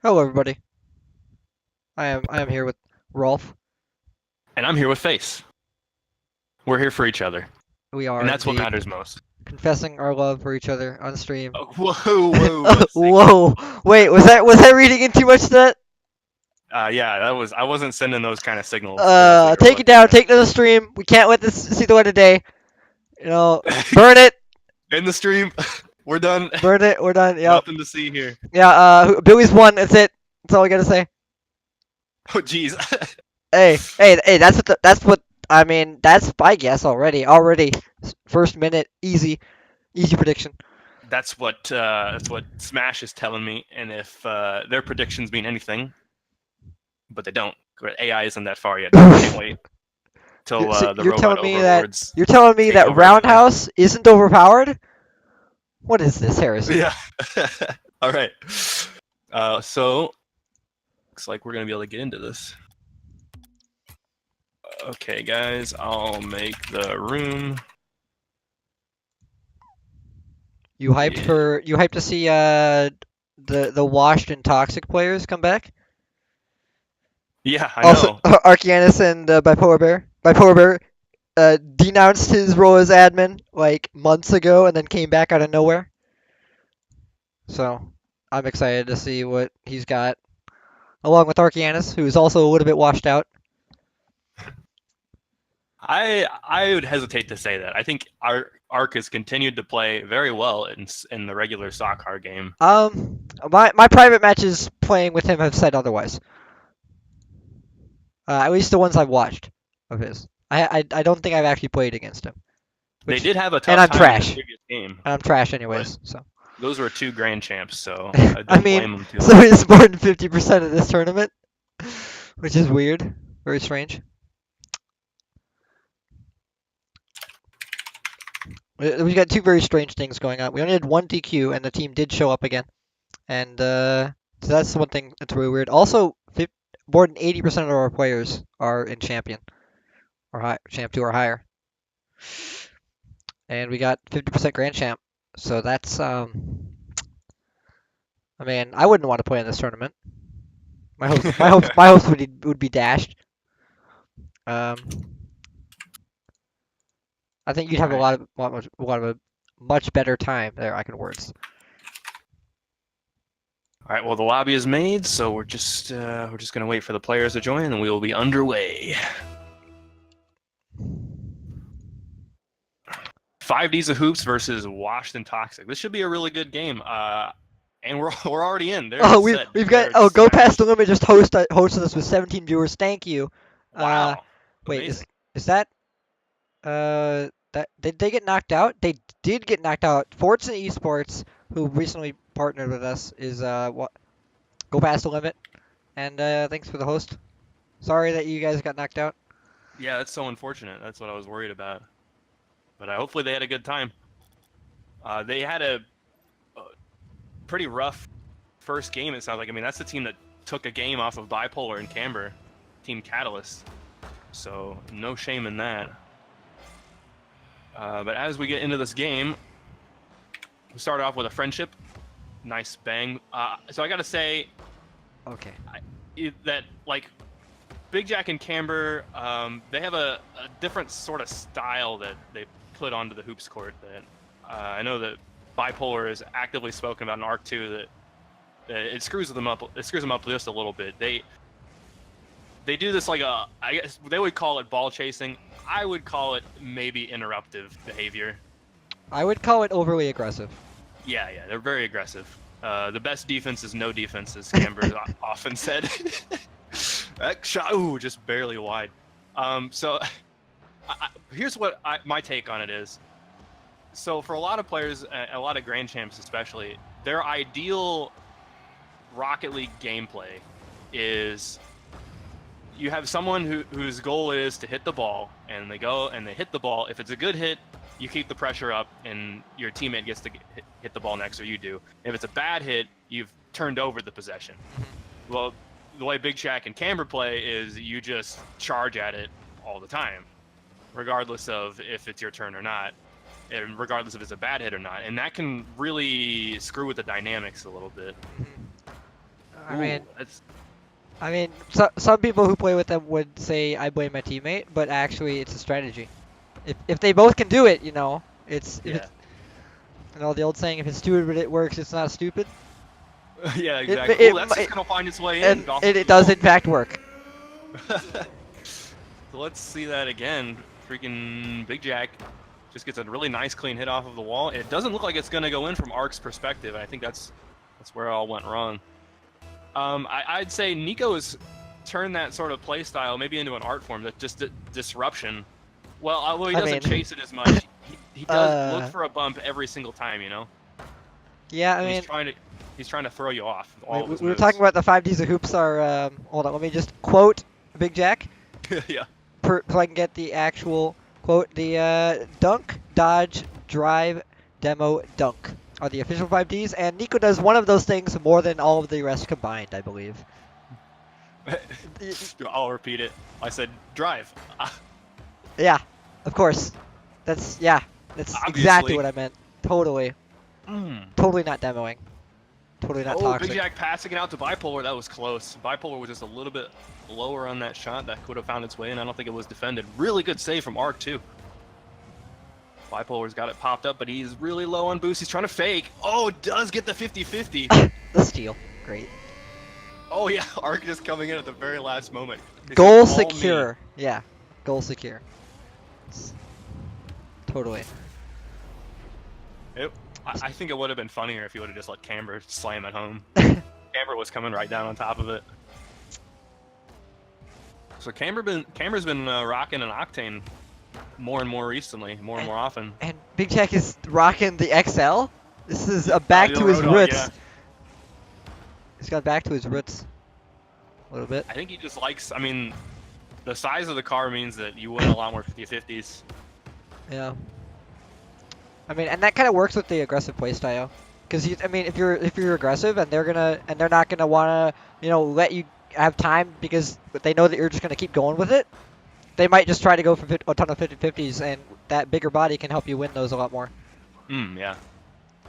Hello, everybody. I am here with Rolf. And I'm here with Face. We're here for each other. We And are that's what indeed matters most. confessing our love for each other on stream. Oh, whoa, let's take it. Whoa! Wait, was that reading in too much to that? Yeah, I wasn't sending those kind of signals. That's what you were Take it looking down. at. Take it to the stream. We can't let this see the light of day. You know, burn it. In the stream, we're done. Burn it. We're done. Yep. Nothing to see here. Yeah. Billy's won. That's it. That's all I gotta say. Oh, jeez. Hey. That's what. I mean, that's my guess already. Already, first minute, easy prediction. That's what Smash is telling me. And if their predictions mean anything, but they don't. AI isn't that far yet. I can't wait till So the you're robot telling me that overlords you're telling me take that over everything. Roundhouse isn't overpowered? What is this heresy? Yeah. All right. So looks like we're gonna be able to get into this. Okay, guys, I'll make the room. You hyped to see the washed and toxic players come back? Yeah, I Also, know. Arceanus and Bipolar Bear. Bipolar Bear denounced his role as admin like months ago and then came back out of nowhere. So I'm excited to see what he's got, along with Arceanus, who is also a little bit washed out. I would hesitate to say that. I think Arc has continued to play very well in the regular Soccer game. My private matches playing with him have said otherwise. At least the ones I've watched of his. I don't think I've actually played against him. They Which, did have a and tough I'm time in the trash. previous game. And I'm trash But anyways. So. those were two grand champs, so I I don't mean, blame them too so much. he's more than 50% of this tournament, which is weird, very strange. We got two very strange things going on. We only had one DQ, and the team did show up again, and so that's one thing that's really weird. Also, more than 80% of our players are in champion or champ 2 or higher, and we got 50% grand champ. So that's I mean, I wouldn't want to play in this tournament. My hopes would be dashed. Um, I think you'd have All right. a lot of a much better time there. I can words. All right. Well, the lobby is made, so we're just gonna wait for the players to join, and we will be underway. 5Ds of Hoops versus Washed and Toxic. This should be a really good game. And we're already in. There Oh, it said. we've got There it's Go Smash. Past the Limit just hosted us with 17 viewers. Thank you. Wow. Wait, Amazing. is that that did they get knocked out? They did get knocked out. Fortune Esports, who recently partnered with us, is what Go Past the Limit, and thanks for the host. Sorry that you guys got knocked out. Yeah, that's so unfortunate. That's what I was worried about. But hopefully they had a good time. They had a pretty rough first game, it sounds like. I mean, that's the team that took a game off of Bipolar and Camber, Team Catalyst. So no shame in that. But as we get into this game, we start off with a friendship. Nice bang. So I gotta say Okay. that, like, Big Jack and Camber, they have a different sort of style that they put onto the hoops court. That I know that Bipolar has actively spoken about in Arc 2 that it screws them up. It screws them up just a little bit. They do this like I guess they would call it ball chasing. I would call it maybe interruptive behavior. I would call it overly aggressive. Yeah, they're very aggressive. The best defense is no defense, as Camber often said. That shot, ooh, just barely wide. So here's what my take on it is. So for a lot of players, a lot of Grand Champs especially, their ideal Rocket League gameplay is you have someone whose goal is to hit the ball, and they go and they hit the ball. If it's a good hit, you keep the pressure up, and your teammate gets to hit the ball next, or you do. If it's a bad hit, you've turned over the possession. Well, the way Big Shack and Camber play is you just charge at it all the time, regardless of if it's your turn or not, and regardless if it's a bad hit or not. And that can really screw with the dynamics a little bit. I mean, that's some people who play with them would say I blame my teammate, but actually it's a strategy. If they both can do it, you know, if yeah, it's the old saying, if it's stupid but it works, it's not stupid. yeah, It exactly. it, Oh, that's just it gonna find its way and in. Off it, of it the does wall. in fact work. So let's see that again. Freaking Big Jack just gets a really nice clean hit off of the wall. It doesn't look like it's gonna go in from Ark's perspective. I think that's where it all went wrong. I'd say Nico has turned that sort of play style maybe into an art form, that just disruption. Well, although he I doesn't mean, chase it as much, he does look uh, for a bump every single time, you know. yeah, I And mean, he's trying to throw you off with all of his we were moves. talking about the 5Ds of hoops are. Hold on, let me just quote Big Jack Yeah. so I can get the actual quote. The dunk, dodge, drive, demo, dunk are the official 5Ds, and Nico does one of those things more than all of the rest combined, I believe. I'll repeat it. I said drive. Yeah, of course. That's exactly Obviously. what I meant. Totally, Mm. totally not demoing. Totally not Oh, Big toxic. Jack passing it out to Bipolar. That was close. Bipolar was just a little bit lower on that shot. That could have found its way in. I don't think it was defended. Really good save from Arc, too. Bipolar's got it popped up, but he's really low on boost. He's trying to fake. Oh, does get the 50-50. The steal, great. Oh, yeah. Arc just coming in at the very last moment. It's Goal just all me. secure. Yeah, goal secure. Totally. I think it would have been funnier if he would have just let Camber slam it home. Camber was coming right down on top of it. So Camber's been rocking an Octane more and more recently, more and more often. And Big Jack is rocking the XL. This is a back the to his Roadhog, roots. yeah. He's got back to his roots a little bit. I think he just likes, I mean, the size of the car means that you win a lot more 50-50s. Yeah. I mean, and that kind of works with the aggressive playstyle, because I mean, if you're aggressive and they're not gonna wanna let you have time because they know that you're just gonna keep going with it, they might just try to go for a ton of 50-50s, and that bigger body can help you win those a lot more. Yeah.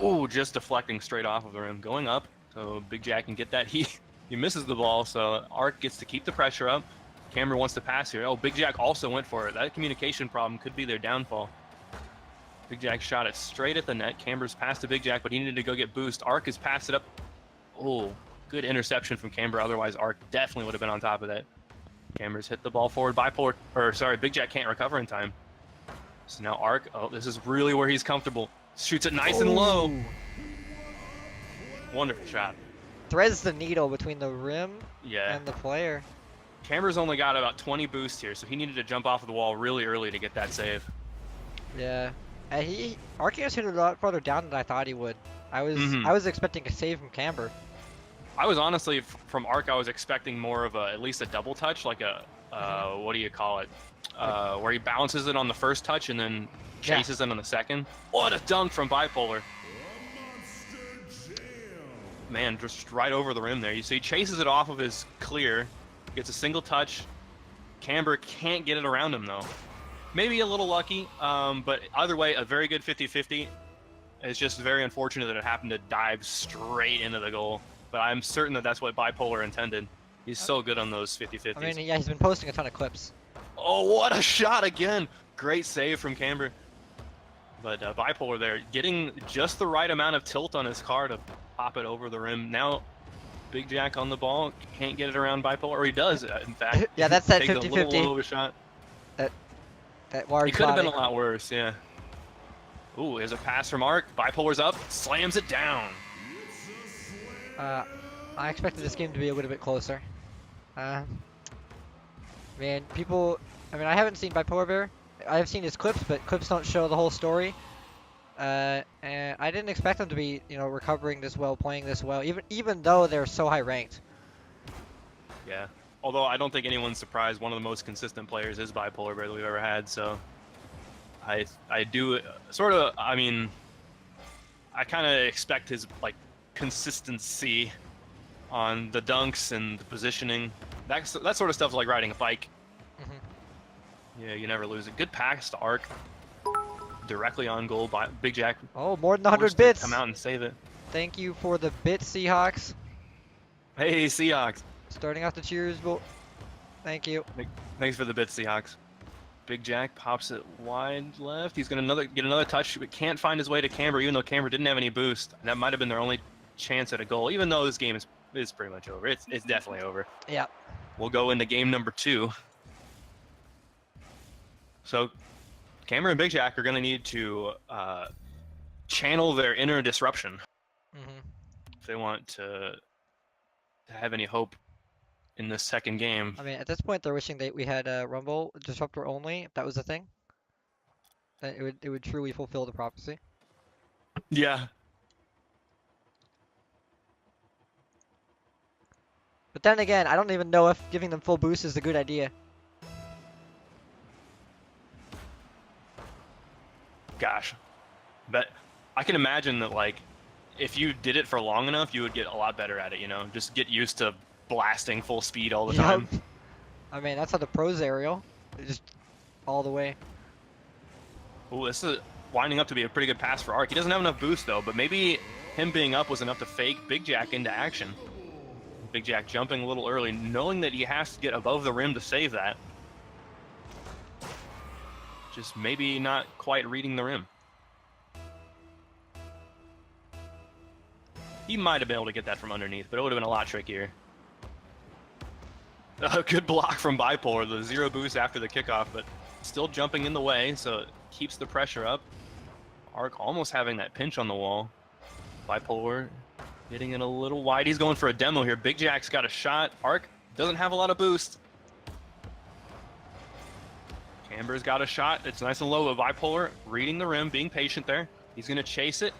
Ooh, just deflecting straight off of the rim, going up. So Big Jack can get that. He misses the ball, so Arc gets to keep the pressure up. Camber wants to pass here. Oh, Big Jack also went for it. That communication problem could be their downfall. Big Jack shot it straight at the net. Camber's passed to Big Jack, but he needed to go get boost. Arc has passed it up. Oh, good interception from Camber. Otherwise, Arc definitely would have been on top of that. Camber's hit the ball forward. Big Jack can't recover in time. So now Arc, oh, this is really where he's comfortable. Shoots it nice and low. Ooh. Wonderful shot. Threads the needle between the rim Yeah. and the player. Camber's only got about 20 boost here, so he needed to jump off of the wall really early to get that save. Yeah. And Arceus hit it a lot farther down than I thought he would. I was expecting a save from Camber. I was honestly, from Arc, I was expecting more of at least a double touch, like a, what do you call it? Where he bounces it on the first touch and then chases it on the second. What a dunk from Bipolar. Man, just right over the rim there. You see, he chases it off of his clear, gets a single touch. Camber can't get it around him, though. Maybe a little lucky, but either way, a very good 50-50. It's just very unfortunate that it happened to dive straight into the goal. But I'm certain that that's what Bipolar intended. He's so good on those 50-50s. I mean, yeah, he's been posting a ton of clips. Oh, what a shot again! Great save from Camber. But Bipolar there, getting just the right amount of tilt on his car to pop it over the rim. Now, Big Jack on the ball, can't get it around Bipolar, or he does, in fact. Yeah, that's that Takes a 50-50. little low of a shot. That large It could have been body. a lot worse, yeah. Ooh, there's a pass from Arc. Bipolar's up, slams it down. I expected this game to be a little bit closer. Man, I haven't seen Bipolar Bear. I've seen his clips, but clips don't show the whole story. And I didn't expect them to be, recovering this well, playing this well, even though they're so high ranked. Yeah. Although I don't think anyone's surprised. One of the most consistent players is Bipolar Bear that we've ever had. So I do sort of. I mean, I kind of expect his consistency on the dunks and the positioning. That sort of stuff's like riding a bike. Yeah, you never lose it. Good pass to Arc. Directly on goal by Big Jack. Oh, more than 100 forced to bits. Come out and save it. Thank you for the bit, Seahawks. Hey, Seahawks. Starting off the cheers, but thank you. Thanks for the bit, Seahawks. Big Jack pops it wide left. He's gonna get another touch, but can't find his way to Camber, even though Camber didn't have any boost. That might have been their only chance at a goal, even though this game is pretty much over. It's definitely over. Yeah. We'll go into game number 2. So Camber and Big Jack are gonna need to channel their inner disruption if they want to have any hope in this second game. I mean, at this point, they're wishing that we had Rumble Disruptor only, if that was the thing. Then it would truly fulfill the prophecy. Yeah. But then again, I don't even know if giving them full boost is a good idea. Gosh, but I can imagine that, like, if you did it for long enough, you would get a lot better at it, you know? Just get used to blasting full speed all the time. Yup. I mean, that's how the pros aerial. They just all the way. Ooh, this is winding up to be a pretty good pass for Ark. He doesn't have enough boost, though, but maybe him being up was enough to fake Big Jack into action. Big Jack jumping a little early, knowing that he has to get above the rim to save that. Just maybe not quite reading the rim. He might have been able to get that from underneath, but it would have been a lot trickier. A good block from Bipolar, the 0 boost after the kickoff, but still jumping in the way, so it keeps the pressure up. Ark almost having that pinch on the wall. Bipolar getting it a little wide. He's going for a demo here. Big Jack's got a shot. Ark doesn't have a lot of boost. Camber's got a shot. It's nice and low. Bipolar reading the rim, being patient there. He's going to chase it.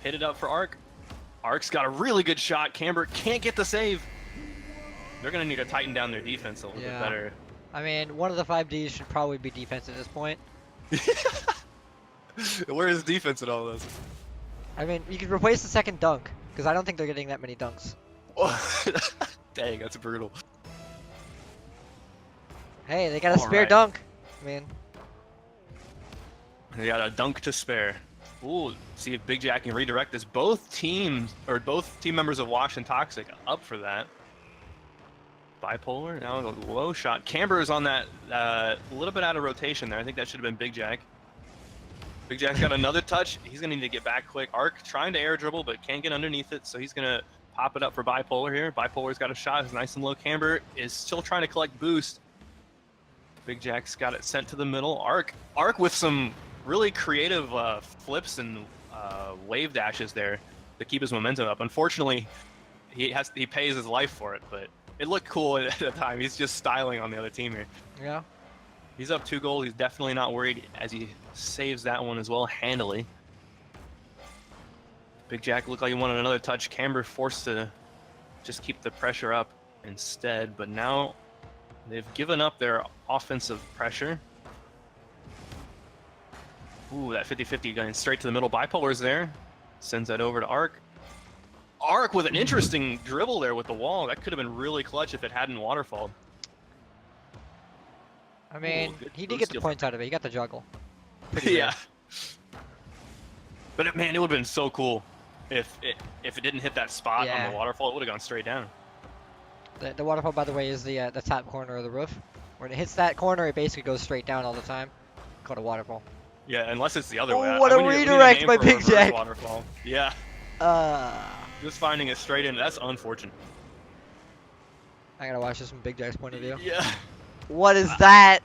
Hit it up for Ark. Ark's got a really good shot. Camber can't get the save. They're going to need to tighten down their defense a little bit better. I mean, one of the 5Ds should probably be defense at this point. Where is defense in all this? I mean, you could replace the second dunk, because I don't think they're getting that many dunks. Dang, that's brutal. Hey, they got a spare Alright. dunk. I mean, They got a dunk to spare. Ooh, see if Big Jack can redirect this. Both teams, or both team members of Wash and Toxic up for that. Bipolar, now a low shot. Camber is on that little bit out of rotation there. I think that should have been Big Jack. Big Jack's got another touch. He's going to need to get back quick. Ark trying to air dribble, but can't get underneath it, so he's going to pop it up for Bipolar here. Bipolar's got a shot. It's nice and low. Camber is still trying to collect boost. Big Jack's got it sent to the middle. Ark with some really creative flips and wave dashes there to keep his momentum up. Unfortunately, he pays his life for it, but it looked cool at the time. He's just styling on the other team here. yeah. He's up 2 goals. He's definitely not worried as he saves that one as well handily. Big Jack looked like he wanted another touch. Camber forced to just keep the pressure up instead, but now they've given up their offensive pressure. Ooh, that 50-50 going straight to the middle. Bipolar's there. Sends that over to Ark. Ark with an interesting dribble there with the wall. That could have been really clutch if it hadn't waterfalled. I mean, good he did boost get the steal. points out of it. He got the juggle. Pretty Yeah. rare. But man, it would have been so cool if it didn't hit that spot on Yeah. the waterfall. It would have gone straight down. The waterfall, by the way, is the top corner of the roof. When it hits that corner, it basically goes straight down all the time. Called a waterfall. Yeah, unless it's the other Oh, way. what a We need redirect name by for a Big reverse Jack. Waterfall. Yeah, just finding it straight in. That's unfortunate. I gotta watch this from Big Jack's point of view. Yeah. What is that?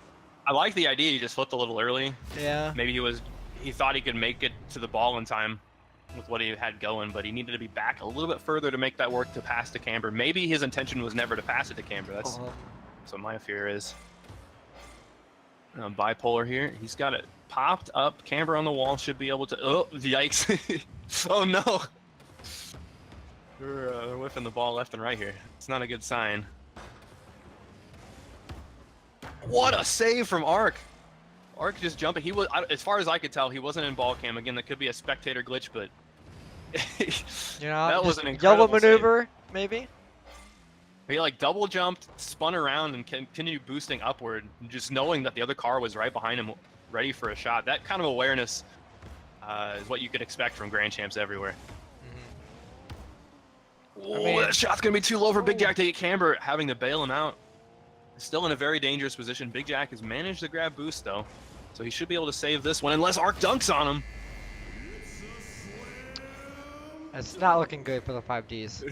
I like the idea. He just flipped a little early. Yeah. Maybe he thought he could make it to the ball in time with what he had going, but he needed to be back a little bit further to make that work to pass to Camber. Maybe his intention was never to pass it to Camber. That's what my fear is. Bipolar here. He's got it popped up. Camber on the wall should be able to. Oh, yikes. Oh, no. They're whiffing the ball left and right here. It's not a good sign. What a save from Ark. Ark just jumping. He was, as far as I could tell, he wasn't in ball cam. Again, that could be a spectator glitch, but You know, that was just an incredible yellow maneuver, maybe. He like double jumped, spun around, and continued boosting upward, just knowing that the other car was right behind him, ready for a shot. That kind of awareness is what you could expect from Grand Champs everywhere. Oh, mean- that shot's gonna be too low for Big Ooh. Jack to get Camber, having to bail him out. Still in a very dangerous position. Big Jack has managed to grab boost though, so he should be able to save this one unless Arc dunks on him. It's not looking good for the 5Ds.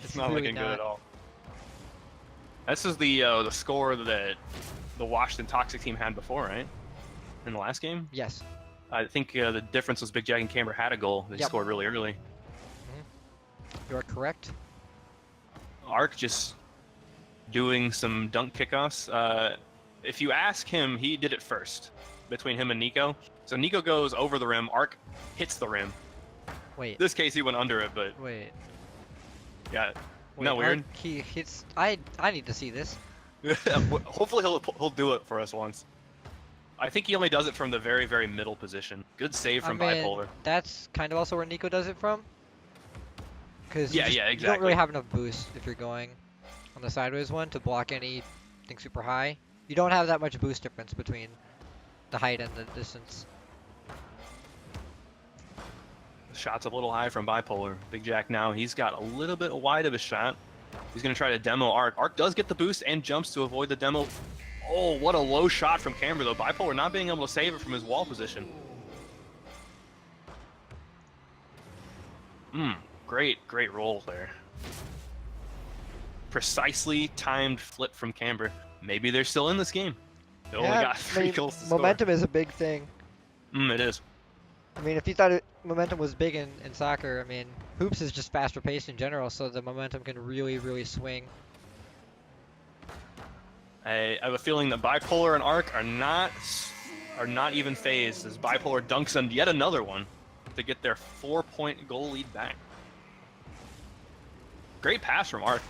It's not really looking good not. at all. This is the score that the Washington Toxic team had before, right? In the last game, Yes. I think the difference was Big Jack and Camber had a goal. They Yep. scored really early. You are correct. Arc just doing some dunk kickoffs. If you ask him, he did it first between him and Nico. So Nico goes over the rim. Arc hits the rim. Wait. This case he went under it, but Wait. yeah. Wait, No, weird. He hits. I need to see this. Hopefully he'll do it for us once. I think he only does it from the very, very middle position. Good save from I mean, Bipolar. that's kind of also where Nico does it from. Because Yeah, you don't exactly. really have enough boost if you're going on the sideways one to block anything super high. You don't have that much boost difference between the height and the distance. The shot's a little high from Bipolar. Big Jack now, he's got a little bit wide of a shot. He's going to try to demo Arc. Arc does get the boost and jumps to avoid the demo. Oh, what a low shot from Camber, though. Bipolar not being able to save it from his wall position. Great roll there. Precisely timed flip from Camber. Maybe they're still in this game. They only got 3 goals to momentum is a big thing. score. It is. I mean, if you thought momentum was big in soccer, I mean, hoops is just faster paced in general, so the momentum can really swing. I have a feeling that Bipolar and Arc are not even phased as Bipolar dunks on yet another one to get their 4-point goal lead back. Great pass from Arc.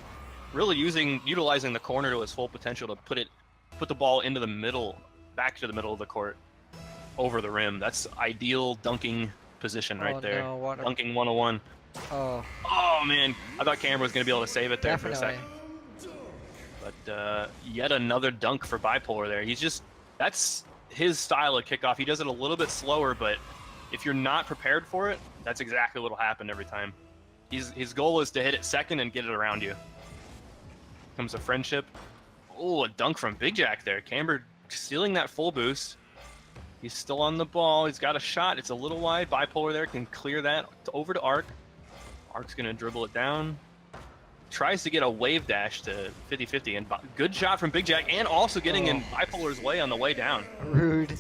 Really utilizing the corner to his full potential to put the ball into the middle, back to the middle of the court, over the rim. That's ideal dunking position right there. No, what a- Dunking 101. Oh, Oh man, I thought Camber was gonna be able to save it there definitely. for a second. But yet another dunk for Bipolar there. That's his style of kickoff. He does it a little bit slower, but if you're not prepared for it, that's exactly what'll happen every time. His goal is to hit it second and get it around you. Comes a friendship. Oh, a dunk from Big Jack there. Camber stealing that full boost. He's still on the ball. He's got a shot. It's a little wide. Bipolar there can clear that over to Arc. Arc's gonna dribble it down. Tries to get a wave dash to 50-50, and good shot from Big Jack, and also getting in Bipolar's way on the way down. Rude.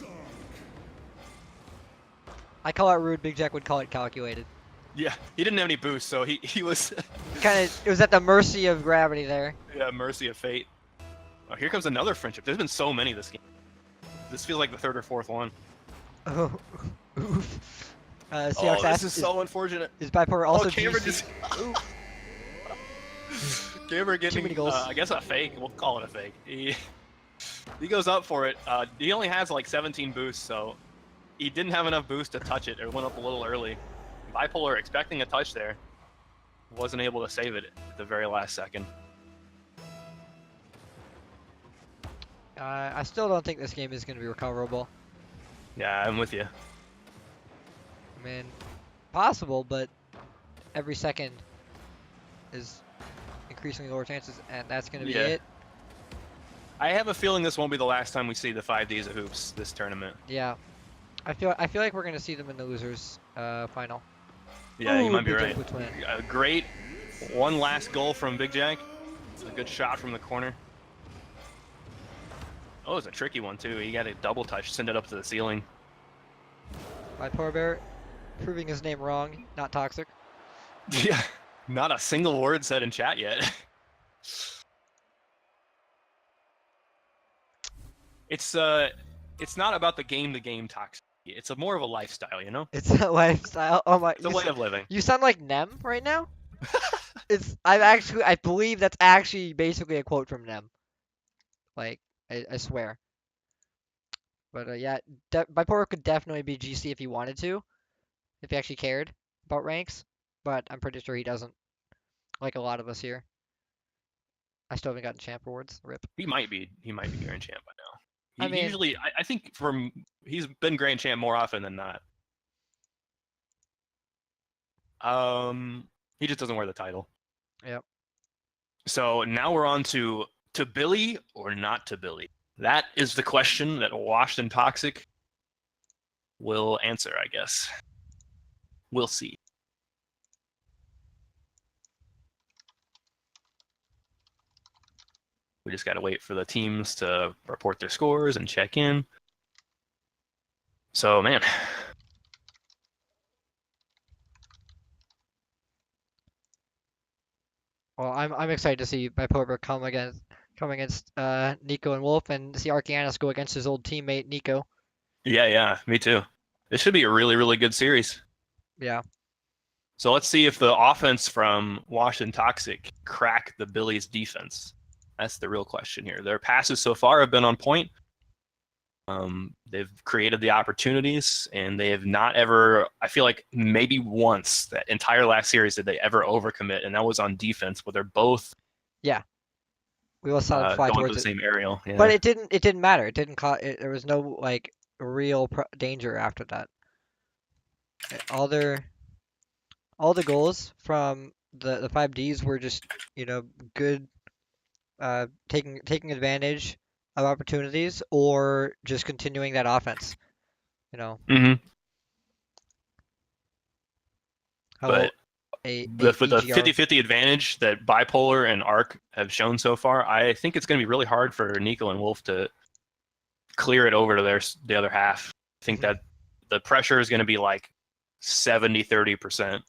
I call it rude. Big Jack would call it calculated. Yeah, he didn't have any boost, so he was It was at the mercy of gravity there. yeah, mercy of fate. Oh, here comes another friendship. There's been so many this game. This feels like the 3rd or 4th one. Oh, oof. Seahawks Oh, this asked, is so unfortunate. is Bipolar also Camber GC? just Camber getting many goals. I guess a fake. We'll call it a fake. He goes up for it. He only has like 17 boosts, so he didn't have enough boost to touch it. It went up a little early. Bipolar expecting a touch there. Wasn't able to save it at the very last second. I still don't think this game is going to be recoverable. Yeah, I'm with you. I mean, possible, but every second is increasingly lower chances, and that's going to be Yeah. it. I have a feeling this won't be the last time we see the 5Ds of hoops this tournament. Yeah, I feel like we're going to see them in the losers final. Yeah, you Ooh, might be Big right. Jack would win. A great one last goal from Big Jack. A good shot from the corner. Oh, it's a tricky one too. He got a double touch, send it up to the ceiling. Bipolar Bear proving his name wrong, not toxic. Yeah, not a single word said in chat yet. It's not about the game toxicity. It's more of a lifestyle, you know? It's a lifestyle. Oh my! It's a way of living. You sound like Nem right now. I believe that's actually basically a quote from Nem. Like, I swear. But yeah, Bipolar could definitely be GC if he wanted to, if he actually cared about ranks. But I'm pretty sure he doesn't, like a lot of us here. I still haven't gotten champ awards. Rip. He might be Grand Champ by now. I mean- Usually, I think he's been Grand Champ more often than not. He just doesn't wear the title. Yep. So now we're on to Billy or not to Billy. That is the question that Washed and Toxic will answer, I guess. We'll see. We just got to wait for the teams to report their scores and check in. So, man. Well, I'm excited to see Bipolar come against Nico and Wolf, and see Arcanis go against his old teammate Nico. Yeah, me too. This should be a really, really good series. Yeah. So let's see if the offense from Washed and Toxic crack the Billy's defense. That's the real question here. Their passes so far have been on point. They've created the opportunities, and they have not ever, I feel like maybe once that entire last series did they ever overcommit, and that was on defense, but they're both We all saw them fly going for towards the it. same aerial. Yeah. But it didn't matter. It didn't there was no like real danger after that. All the goals from the 5Ds were just, good, taking advantage of opportunities, or just continuing that offense. Mm-hmm. How But a the 50-50 EGR. advantage that Bipolar and Arc have shown so far, I think it's going to be really hard for Nico and Wolf to clear it over to the other half. I think that the pressure is going to be like 70-30%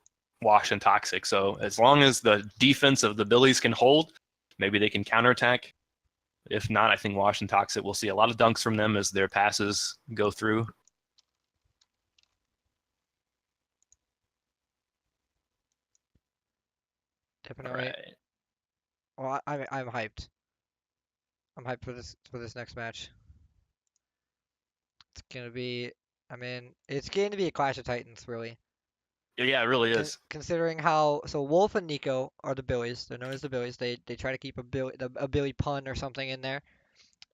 Wash and Toxic. So as long as the defense of the Billies can hold, maybe they can counterattack. If not, I think Wash and Toxic will see a lot of dunks from them as their passes go through. Definitely. Right. Well, I'm hyped. I'm hyped for this next match. It's gonna be. I mean, it's going to be a Clash of Titans, really. Yeah, it really is. Considering how Wolf and Nico are the Billies. They're known as the Billies. They try to keep a Billy pun or something in there,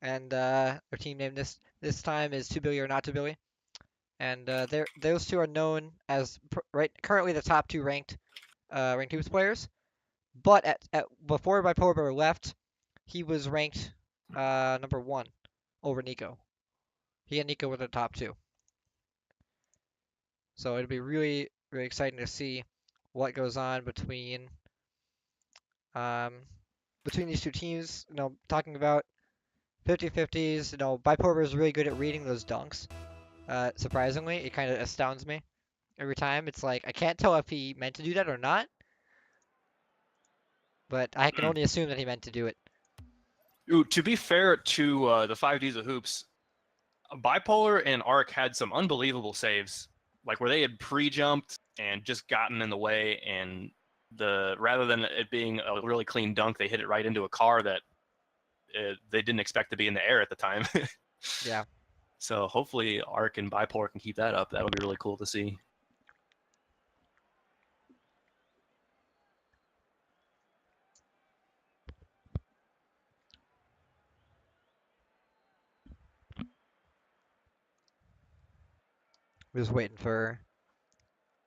and their team name this time is To Billy or Not to Billy. And those two are known as currently the top two ranked hoops players. But at before Bipolar Bear left, he was ranked number 1 over Nico. He and Nico were the top two. So it'll be really, really exciting to see what goes on um, between these two teams. Talking about 50-50s. Bipolar is really good at reading those dunks. Surprisingly, it kind of astounds me every time. It's like I can't tell if he meant to do that or not, but I can only assume that he meant to do it. Ooh, to be fair to the 5Ds of Hoops, Bipolar and Arc had some unbelievable saves, like where they had pre-jumped and just gotten in the way, and rather than it being a really clean dunk, they hit it right into a car that they didn't expect to be in the air at the time. Yeah. So hopefully Arc and Bipolar can keep that up. That'll be really cool to see. We're just waiting for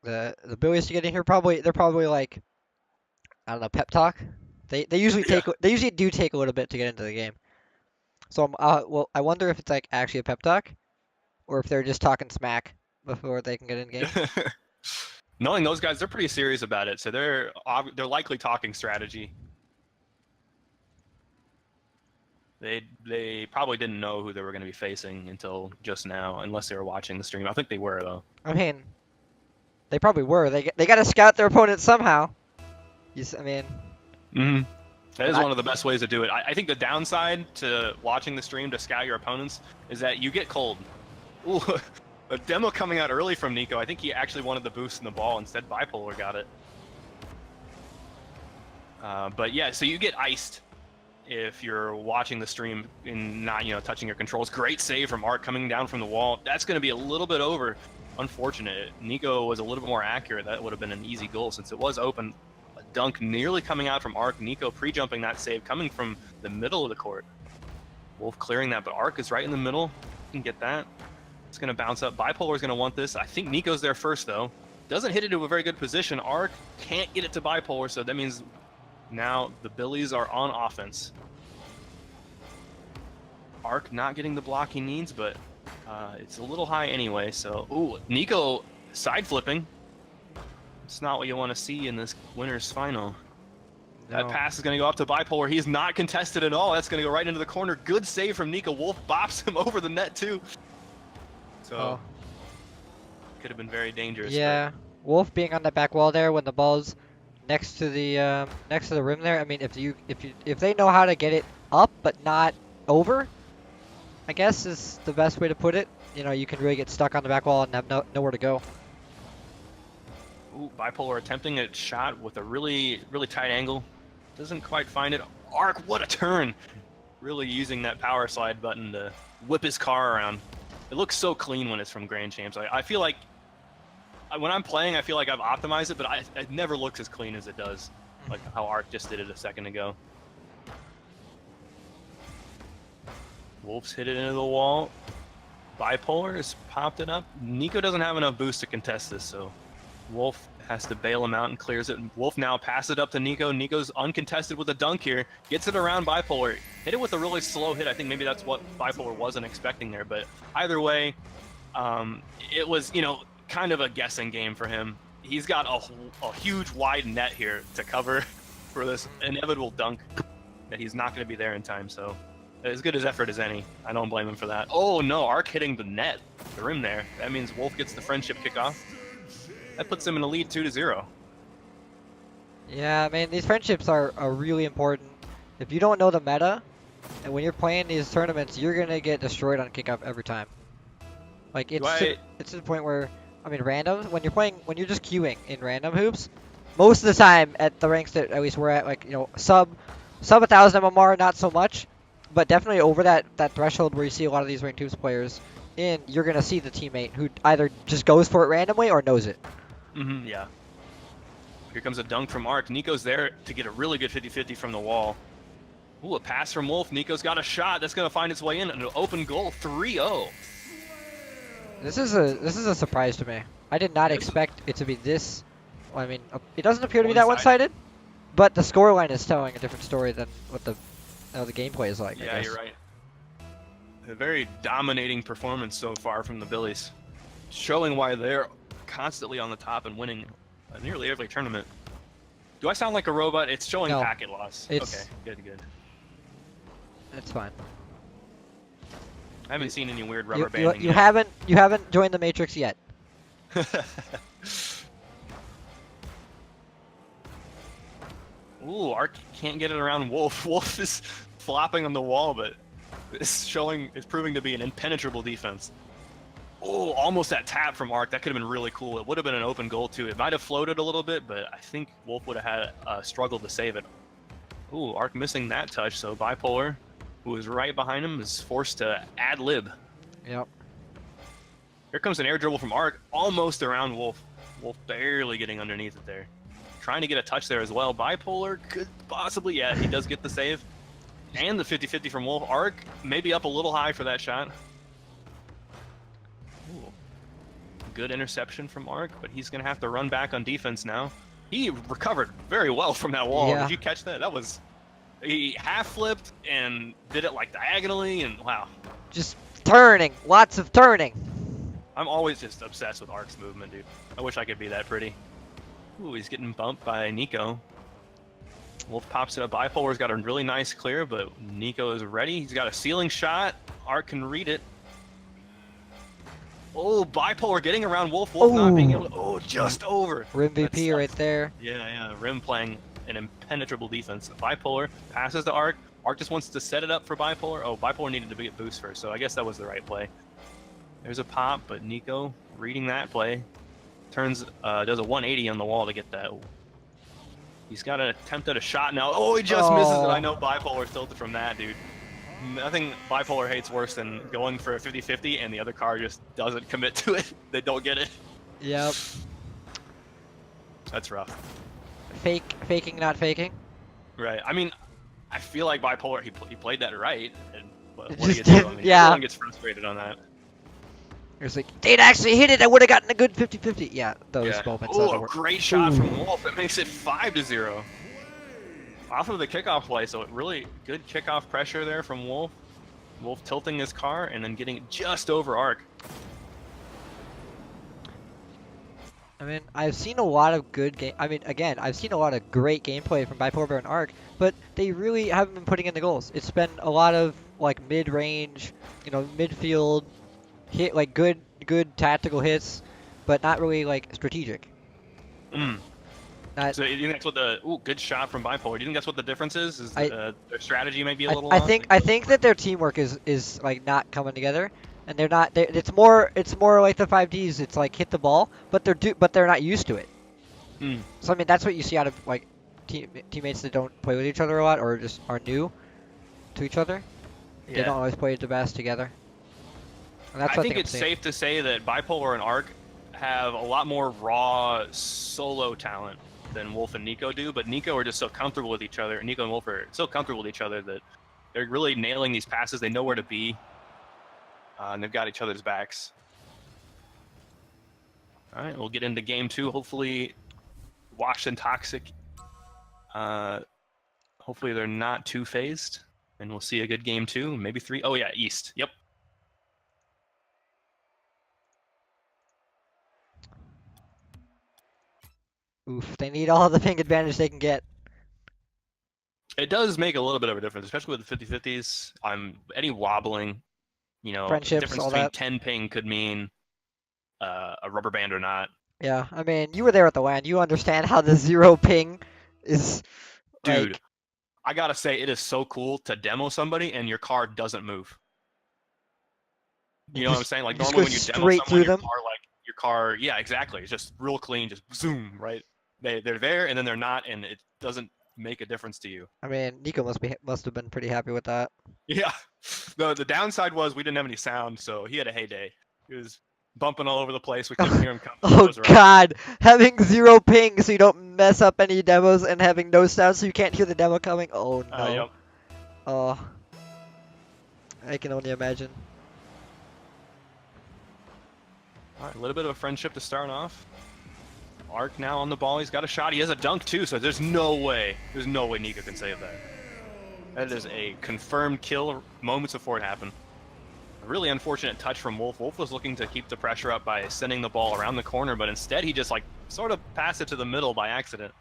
the Billies to get in here. They're probably like, I don't know, pep talk. They usually do take a little bit to get into the game. So I wonder if it's like actually a pep talk, or if they're just talking smack before they can get in game. Knowing those guys, they're pretty serious about it, so they're likely talking strategy. They probably didn't know who they were going to be facing until just now, unless they were watching the stream. I think they were, though. I mean, they probably were. They got to scout their opponent somehow. I mean. Mm-hmm. That is one of the best ways to do it. I think the downside to watching the stream to scout your opponents is that you get cold. Ooh, a demo coming out early from Nico. I think he actually wanted the boost in the ball. Instead, Bipolar got it. But yeah, so you get iced if you're watching the stream and not, touching your controls. Great save from Arc coming down from the wall. That's going to be a little bit over. Unfortunate. Nico was a little bit more accurate. That would have been an easy goal since it was open. A dunk nearly coming out from Arc. Nico pre-jumping that save coming from the middle of the court. Wolf clearing that, but Arc is right in the middle. You can get that. It's going to bounce up. Bipolar is going to want this. I think Nico's there first, though. Doesn't hit it to a very good position. Arc can't get it to Bipolar, so that means Now the Billies are on offense. Arc not getting the block he needs, but it's a little high anyway. So, ooh, Nico side flipping. It's not what you want to see in this winner's final. That pass is going to go up to Bipolar. He's not contested at all. That's going to go right into the corner. Good save from Nico. Wolf bops him over the net too. So could have been very dangerous. Yeah, Wolf being on the back wall there when the ball's next to the rim there. I mean, if they know how to get it up but not over, I guess is the best way to put it. You know, you can really get stuck on the back wall and have nowhere to go. Ooh, Bipolar attempting a shot with a really tight angle. Doesn't quite find it. Arc, what a turn! Really using that power slide button to whip his car around. It looks so clean when it's from Grand Champs. I feel like when I'm playing, I feel like I've optimized it, but it never looks as clean as it does, like how Arc just did it a second ago. Wolves hit it into the wall. Bipolar has popped it up. Nico doesn't have enough boost to contest this, so Wolf has to bail him out and clears it. Wolf now passes it up to Nico. Nico's uncontested with a dunk here. Gets it around Bipolar. Hit it with a really slow hit. I think maybe that's what Bipolar wasn't expecting there. But either way, it was, you know, kind of a guessing game for him. He's got a huge wide net here to cover for this inevitable dunk that he's not going to be there in time. So as good as effort as any. I don't blame him for that. Oh no, Arc hitting the net, the rim there. That means Wolf gets the friendship kickoff. That puts them in a lead 2-0. Yeah, man, these friendships are really important. If you don't know the meta, and when you're playing these tournaments, you're gonna get destroyed on kickoff every time. Like it's to the point where, I mean, random when you're just queuing in random hoops, most of the time at the ranks that at least we're at, like, you know, sub 1,000 MMR, not so much, but definitely over that threshold where you see a lot of these ranked hoops players in, you're gonna see the teammate who either just goes for it randomly or knows it. Yeah. Here comes a dunk from Arc. Nico's there to get a really good 50-50 from the wall. Ooh, a pass from Wolf. Nico's got a shot that's going to find its way in. An open goal, 3-0. This is a surprise to me. I did not expect it to be this. Well, I mean, it doesn't appear to be that one-sided, but the scoreline is telling a different story than what the gameplay is like. Yeah, you're right. A very dominating performance so far from the Billies, showing why they're constantly on the top and winning nearly every tournament. Do I sound like a robot? It's showing No. packet loss. It's, okay, good. That's fine. I haven't seen any weird rubber banding You yet. haven't joined the Matrix yet. Ooh, Arc can't get it around Wolf. Wolf is flopping on the wall, but it's proving to be an impenetrable defense. Oh, almost that tap from Arc. That could have been really cool. It would have been an open goal too. It might have floated a little bit, but I think Wolf would have had a struggle to save it. Ooh, Arc missing that touch, so Bipolar, who is right behind him, is forced to ad-lib. Yep. Here comes an air dribble from Arc, almost around Wolf. Wolf barely getting underneath it there. Trying to get a touch there as well. Bipolar could possibly, yeah, he does get the save. And the 50-50 from Wolf. Arc maybe up a little high for that shot. Ooh. Good interception from Arc, but he's going to have to run back on defense now. He recovered very well from that wall. Yeah. Did you catch that? That was... He half flipped and did it like diagonally, and wow. Just turning. Lots of turning. I'm always just obsessed with Arc's movement, dude. I wish I could be that pretty. Ooh, he's getting bumped by Nico. Wolf pops it up. Bipolar's got a really nice clear, but Nico is ready. He's got a ceiling shot. Arc can read it. Oh, Bipolar getting around Wolf. Wolf not being able to... Oh, just over. Rim VP right there. Yeah. Rim playing an impenetrable defense. Bipolar passes to Arc. Arc just wants to set it up for Bipolar. Oh, Bipolar needed to get boost first, so I guess that was the right play. There's a pop, but Nico reading that play. Does a 180 on the wall to get that. He's got an attempt at a shot now. Oh, he just misses it. I know Bipolar tilted from that, dude. Nothing Bipolar hates worse than going for a 50-50 and the other car just doesn't commit to it. They don't get it. Yep. That's rough. Faking, not faking. Right. I mean, I feel like Bipolar, he played that right. And what do Just you do? I didn't- mean, yeah. Everyone gets frustrated on that. It's like, they'd actually hit it, I would have gotten a good 50-50. Yeah, those moments. Oh, a great shot from Wolf. It makes it 5-0. off of the kickoff play, so really good kickoff pressure there from Wolf. Wolf tilting his car and then getting it just over Arc. I mean, I've seen a lot of good game. I mean, again, I've seen a lot of great gameplay from Bipolar Bear and Arc, but they really haven't been putting in the goals. It's been a lot of like mid-range, midfield hit, like good tactical hits, but not really like strategic. Mm. Not, So you think that's what good shot from Bipolar. Do you think that's what the difference is? Is their strategy might be a little I off? think that their teamwork is like not coming together, and they're not. It's more like the 5Ds. It's like hit the ball, but they're not used to it. Mm. So I mean, that's what you see out of like teammates that don't play with each other a lot or just are new to each other. Yeah. They don't always play the best together. And that's I what think I'm it's seeing. safe to say that Bipolar and Arc have a lot more raw solo talent than Wolf and Nico do, but Nico are just so comfortable with each other. Nico and Wolf are so comfortable with each other that they're really nailing these passes. They know where to be, and they've got each other's backs. All right, we'll get into game 2. Hopefully, Washed and Toxic. Hopefully they're not too phased, and we'll see a good game 2, maybe 3. Oh yeah, East. Yep. Oof, they need all the ping advantage they can get. It does make a little bit of a difference, especially with the 50-50s. Any wobbling, Friendships, difference all between that. 10 ping could mean a rubber band or not. Yeah, I mean, you were there at the LAN. You understand how the 0 ping is. Dude, like, I gotta say, it is so cool to demo somebody and your car doesn't move. You know what I'm saying? Like just normally go when you demo straight someone, through them. your car, yeah, exactly. It's just real clean, just zoom, right? They're there and then they're not, and it doesn't make a difference to you. I mean, Nico must have been pretty happy with that. Yeah. The downside was we didn't have any sound, so he had a heyday. He was bumping all over the place. We couldn't hear him come. Oh God, having 0 ping so you don't mess up any demos and having no sound so you can't hear the demo coming. Oh no. Yep. Oh, I can only imagine. All right, a little bit of a friendship to start off. Arc now on the ball. He's got a shot. He has a dunk too, so there's no way Nico can save that. That is a confirmed kill moments before it happened. A really unfortunate touch from Wolf. Wolf was looking to keep the pressure up by sending the ball around the corner, but instead he just like sort of passed it to the middle by accident.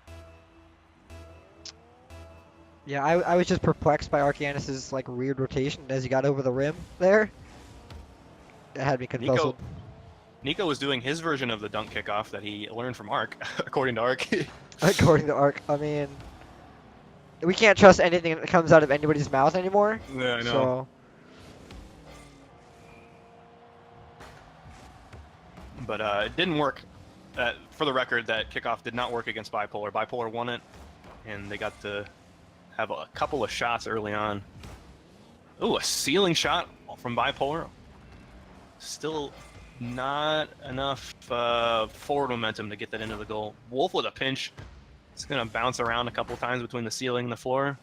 Yeah, I was just perplexed by Arcanius's like weird rotation as he got over the rim there. It had me confuzzled. Nico was doing his version of the dunk kickoff that he learned from Arc, according to Arc. According to Arc, I mean, we can't trust anything that comes out of anybody's mouth anymore. Yeah, I know. So, but it didn't work. For the record, that kickoff did not work against Bipolar. Bipolar won it, and they got to have a couple of shots early on. Ooh, a ceiling shot from Bipolar. Still not enough forward momentum to get that into the goal. Wolf with a pinch. It's going to bounce around a couple times between the ceiling and the floor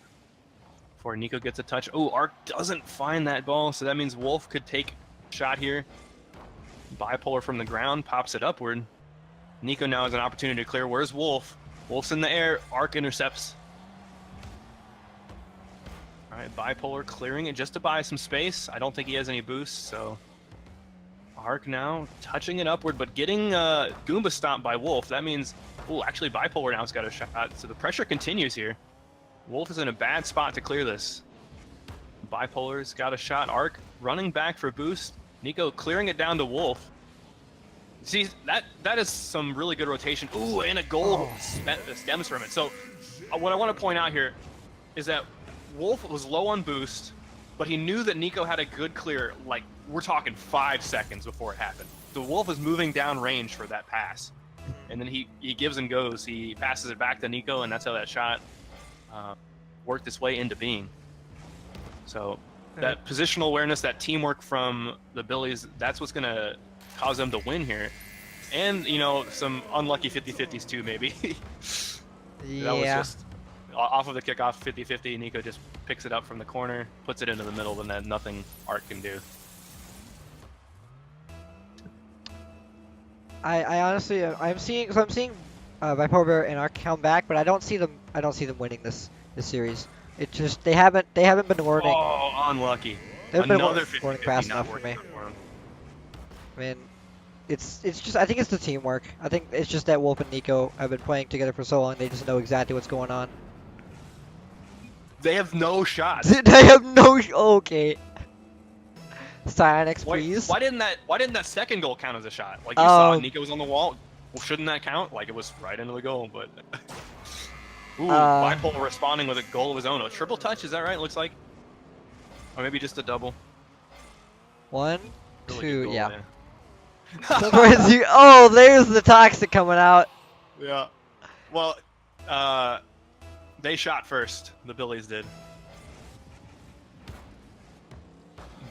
before Nico gets a touch. Oh, Arc doesn't find that ball, so that means Wolf could take a shot here. Bipolar from the ground, pops it upward. Nico now has an opportunity to clear. Where's Wolf? Wolf's in the air. Arc intercepts. All right, Bipolar clearing it just to buy some space. I don't think he has any boosts, so Arc now touching it upward, but getting Goomba stomped by Wolf. That means, oh, actually Bipolar now's got a shot, so the pressure continues here. Wolf is in a bad spot to clear this. Bipolar's got a shot. Arc running back for boost. Nico clearing it down to Wolf. See, that is some really good rotation. Ooh, and a goal stems from it. So what I want to point out here is that Wolf was low on boost, but he knew that Nico had a good clear, like, we're talking 5 seconds before it happened. So Wolf is moving down range for that pass. And then he gives and goes. He passes it back to Nico, and that's how that shot worked its way into being. So that positional awareness, that teamwork from the Billies, that's what's going to cause them to win here. And, some unlucky 50-50s too, maybe. yeah. That was just off of the kickoff 50-50. Nico just picks it up from the corner, puts it into the middle, and then nothing Arc can do. I honestly, I'm seeing Bipolar Bear and Arc come back, but I don't see them winning this this series. It just they haven't been learning. Oh, unlucky. They've been Another learning 50-50 fast not enough for working me. out for him. I mean, it's just I think it's the teamwork. I think it's just that Wolf and Nico have been playing together for so long. They just know exactly what's going on. They have no shots. They have no. Okay. Cyanix, Why, please. why didn't that second goal count as a shot? Like you saw, Um, Nico was on the wall. Well, shouldn't that count? Like it was right into the goal, but. Ooh, Uh, Bipolar responding with a goal of his own. A triple touch, is that right? Looks like. Or maybe just a double. one, Really two, good goal, yeah. yeah. Surprise you. Oh, there's the toxic coming out. Yeah. Well, they shot first. The Billies did.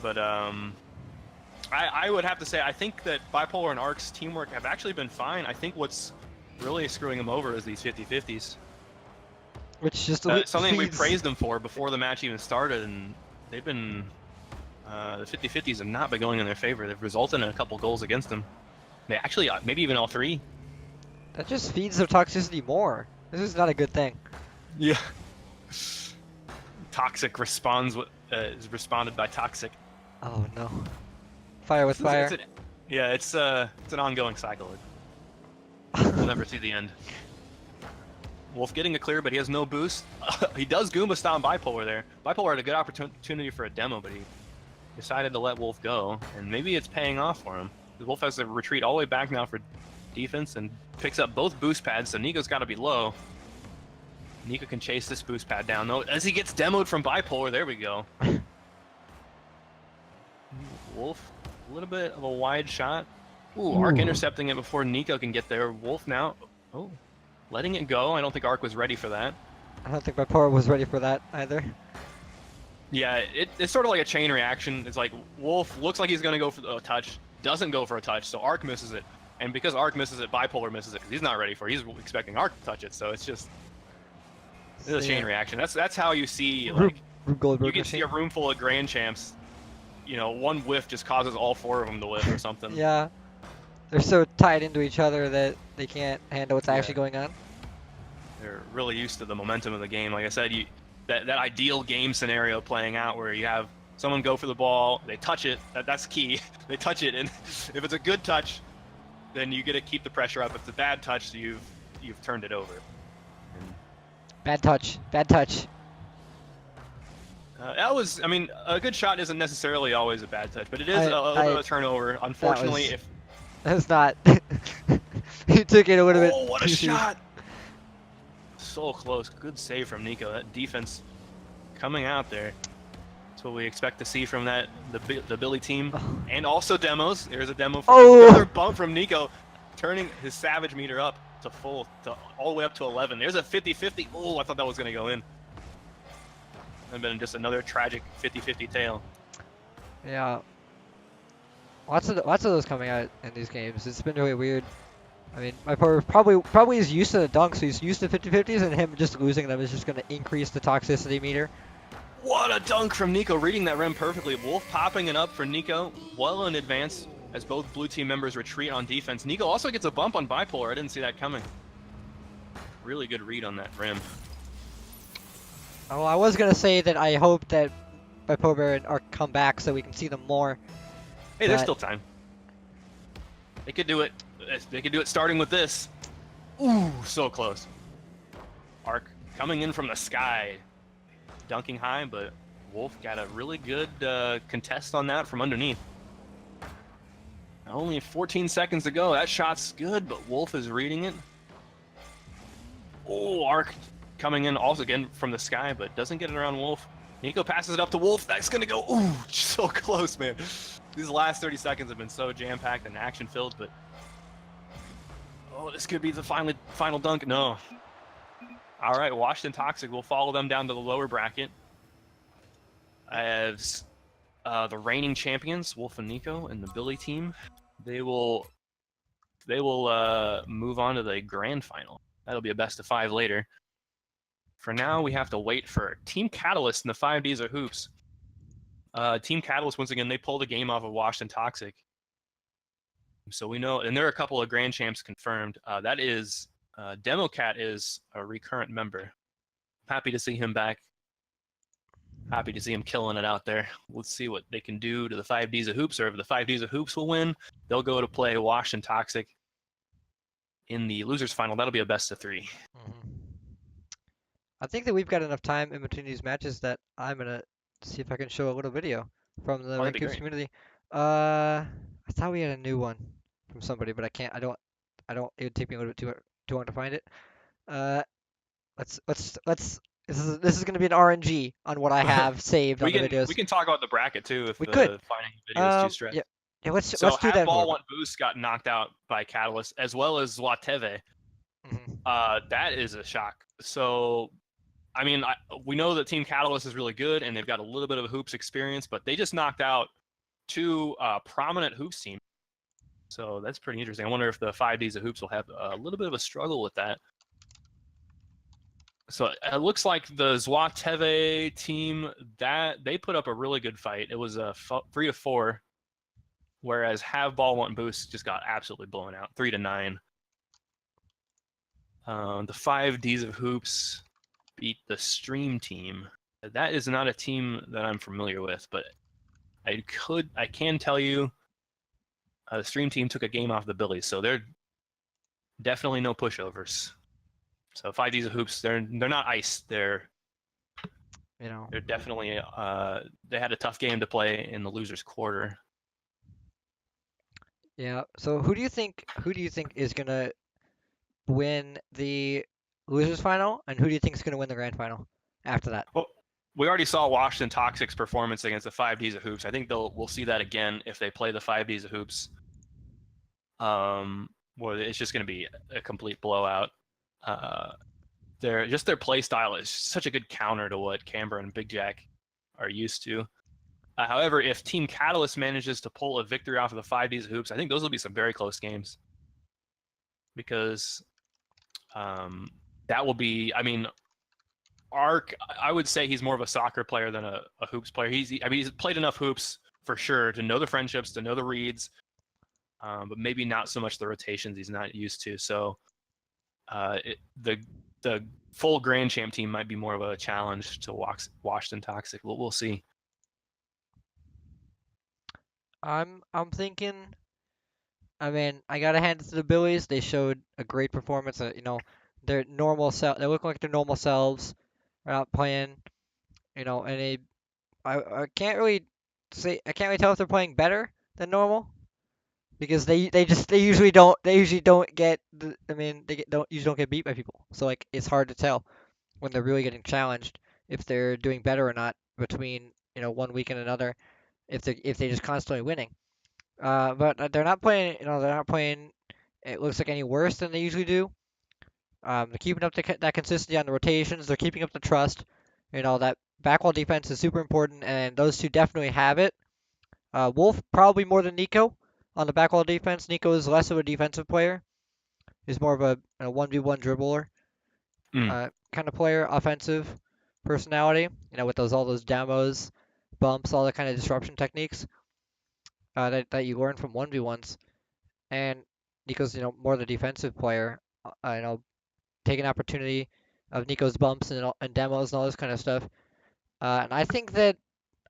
But I would have to say I think that Bipolar and Arc's teamwork have actually been fine. I think what's really screwing them over is these 50-50s. Which just Something we leads- praised them for before the match even started, and they've been the 50-50s have not been going in their favor. They've resulted in a couple goals against them. They actually maybe even all three. That just feeds their toxicity more. This is not a good thing. Yeah. Toxic responds is responded by toxic. Oh no. Fire with fire. It's an ongoing cycle. We'll never see the end. Wolf getting a clear, but he has no boost. He does Goomba stomp Bipolar there. Bipolar had a good opportunity for a demo, but he decided to let Wolf go, and maybe it's paying off for him. Wolf has to retreat all the way back now for defense and picks up both boost pads, so Nico's got to be low. Nico can chase this boost pad down, though, as he gets demoed from Bipolar. There we go. Wolf, a little bit of a wide shot. Ooh, Arc intercepting it before Nico can get there. Wolf now, letting it go. I don't think Arc was ready for that. I don't think my power was ready for that either. Yeah, it's sort of like a chain reaction. It's like Wolf looks like he's going to go for a touch, doesn't go for a touch, so Arc misses it. And because Arc misses it, Bipolar misses it because he's not ready for it. He's expecting Arc to touch it, so it's just it's a chain reaction. That's how you see, like, Rube Goldberg you can see a room full of Grand Champs. You know, one whiff just causes all four of them to whiff or something. Yeah. They're so tied into each other that they can't handle what's actually going on. They're really used to the momentum of the game. Like I said, that ideal game scenario playing out where you have someone go for the ball, they touch it. That's key. They touch it, and if it's a good touch, then you get to keep the pressure up. If it's a bad touch, you've turned it over. Bad touch. Bad touch. That was, I mean, a good shot isn't necessarily always a bad touch, but it is a little bit of a turnover. Unfortunately, That's not. He took it a little bit. Oh, what a too soon. shot! So close. Good save from Nico. That defense coming out there. That's what we expect to see from the Billy team. And also demos. There's a demo for another bump from Nico, turning his Savage meter up to full, all the way up to 11. There's a 50-50. Oh, I thought that was going to go in. And been just another tragic 50-50 tail. Yeah. Lots of those coming out in these games. It's been really weird. I mean, my partner probably is used to the dunks, so he's used to 50-50s, and him just losing them is just going to increase the toxicity meter. What a dunk from Nico, reading that rim perfectly. Wolf popping it up for Nico, well in advance as both blue team members retreat on defense. Nico also gets a bump on Bipolar. I didn't see that coming. Really good read on that rim. Oh, I was going to say that I hope that Bipolar and Arc come back so we can see them more. Hey, there's still time. They could do it. They could do it starting with this. Ooh, so close. Arc coming in from the sky. Dunking high, but Wolf got a really good contest on that from underneath. Only 14 seconds to go. That shot's good, but Wolf is reading it. Oh, Arc coming in also again from the sky, but doesn't get it around Wolf. Nico passes it up to Wolf. That's going to go. Ooh, so close, man. These last 30 seconds have been so jam-packed and action-filled, but... Oh, this could be the final dunk. No. All right, Washington Toxic will follow them down to the lower bracket. As the reigning champions, Wolf and Nico, and the Billy team, they will move on to the grand final. That'll be a best of 5 later. For now, we have to wait for Team Catalyst in the 5Ds of Hoops. Team Catalyst, once again, they pulled a game off of Washington Toxic. So we know, and there are a couple of grand champs confirmed. That is, DemoCat is a recurrent member. happy to see him back. Happy to see him killing it out there. Let's see what they can do to the 5Ds of Hoops, or if the 5Ds of Hoops will win, they'll go to play Washington Toxic in the losers final. That'll be a best of 3. Mhm. I think that we've got enough time in between these matches that I'm gonna see if I can show a little video from the Oh, that'd Ranked be Cubes great. community. I thought we had a new one from somebody, but I can't. I don't. It would take me a little bit too long to find it. Uh, let's. This is gonna be an RNG on what I have saved on we the can videos. talk about the bracket too if We could. the finding video is too Yeah. stretched. Yeah. So Let's do Have that for a Ball bit. Want Boost got knocked out by Catalyst, as well as Zlateve. Mhm. That is a shock. So, I mean, we know that Team Catalyst is really good, and they've got a little bit of hoops experience, but they just knocked out 2 prominent hoops teams. So that's pretty interesting. I wonder if the 5Ds of hoops will have a little bit of a struggle with that. So it looks like the Zlateve team, that they put up a really good fight. It was a 3-4, whereas Have Ball Want Boost just got absolutely blown out, 3-9. The 5Ds of Hoops beat the Stream team. That is not a team that I'm familiar with, but I can tell you the Stream team took a game off the Billies, so they're definitely no pushovers. So 5Ds of Hoops, they're not ice. They're definitely they had a tough game to play in the losers quarter. Yeah. So who do you think is gonna win the losers final, and who do you think is gonna win the grand final after that? Well, we already saw Washington Toxic's performance against the 5Ds of Hoops. I think we'll see that again if they play the 5Ds of Hoops. Well, it's just going to be a complete blowout. Their play style is such a good counter to what Camber and Big Jack are used to. However, if Team Catalyst manages to pull a victory off of the 5Ds of Hoops, I think those will be some very close games. Because that will be, I mean, Ark, I would say he's more of a soccer player than a hoops player. He's played enough hoops for sure to know the friendships, to know the reads, but maybe not so much the rotations he's not used to. So the full Grand Champ team might be more of a challenge to Washington Toxic. We'll see. I'm thinking. I mean, I gotta hand it to the Billies. They showed a great performance. Their normal self. They look like their normal selves. They're not playing. And I can't really say. I can't really tell if they're playing better than normal because they usually don't get. I mean, don't usually don't get beat by people. So like it's hard to tell when they're really getting challenged if they're doing better or not between one week and another. If they just constantly winning. But they're not playing. They're not playing. It looks like any worse than they usually do. They're keeping up that consistency on the rotations. They're keeping up the trust. That backwall defense is super important, and those two definitely have it. Wolf probably more than Nico on the backwall defense. Nico is less of a defensive player. He's more of a 1v1 dribbler kind of player, offensive personality. With all those demos, bumps, all the kind of disruption techniques that you learn from 1v1s. And Nico's more the defensive player. Taking opportunity of Nico's bumps and demos and all this kind of stuff. And I think that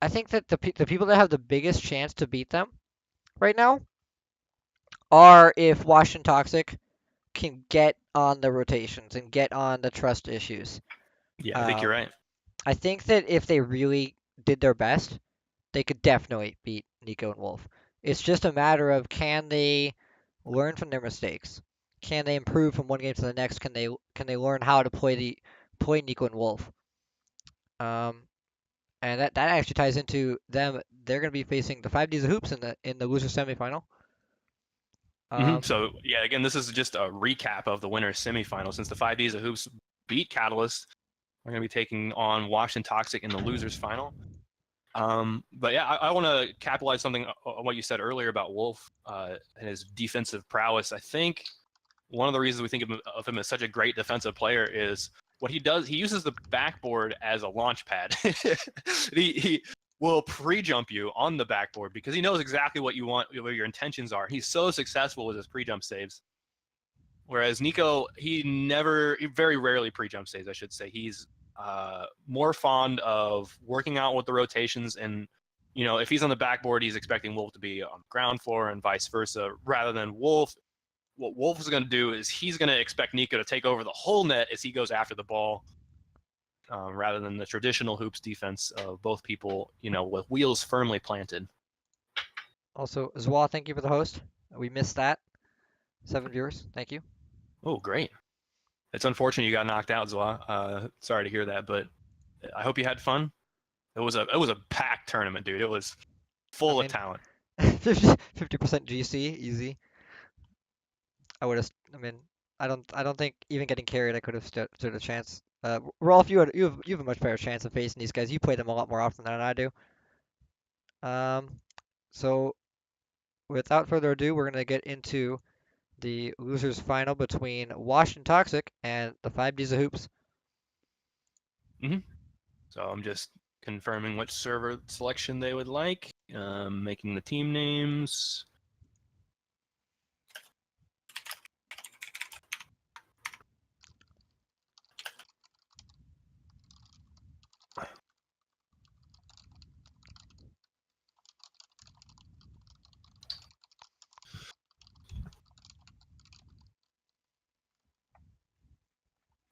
the people that have the biggest chance to beat them right now are if Washington Toxic can get on the rotations and get on the trust issues. Yeah, I think you're right. I think that if they really did their best, they could definitely beat Nico and Wolf. It's just a matter of can they learn from their mistakes? Can they improve from one game to the next? Can they learn how to play Nico and Wolf? And that actually ties into them. They're going to be facing the 5Ds of Hoops in the loser semifinal. So yeah, again, this is just a recap of the winners semifinal. Since the 5Ds of Hoops beat Catalyst, we're going to be taking on Washington Toxic in the losers final. But yeah, I want to capitalize something on what you said earlier about Wolf and his defensive prowess. I think one of the reasons we think of him as such a great defensive player is what he does. He uses the backboard as a launch pad. he will pre-jump you on the backboard because he knows exactly what you want, what your intentions are. He's so successful with his pre-jump saves. Whereas Nico, he very rarely pre-jump saves, I should say. He's more fond of working out with the rotations, and if he's on the backboard, he's expecting Wolf to be on the ground floor and vice versa, rather than Wolf. What Wolf is going to do is he's going to expect Nico to take over the whole net as he goes after the ball, rather than the traditional hoops defense of both people, with wheels firmly planted. Also, Zwa, thank you for the host. We missed that. 7 viewers. Thank you. Oh, great. It's unfortunate you got knocked out, Zwa. Sorry to hear that, but I hope you had fun. It was a packed tournament, dude. It was full of talent. 50% GC, easy. I would have. I mean, I don't think even getting carried, I could have stood a chance. Rolf, you have a much better chance of facing these guys. You play them a lot more often than I do. So without further ado, we're gonna get into the losers final between Washington Toxic and the 5Ds of Hoops. So I'm just confirming which server selection they would like, making the team names.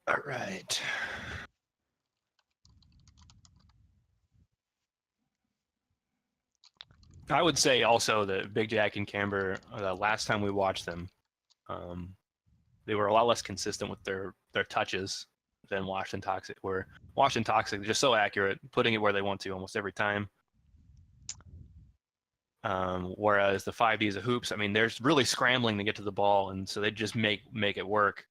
All right. I would say also that Big Jack and Camber, the last time we watched them, they were a lot less consistent with their touches than Washington Toxic were. Washington Toxic, they're just so accurate, putting it where they want to almost every time. Whereas the 5Ds of Hoops, I mean, they're really scrambling to get to the ball, and so they just make it work.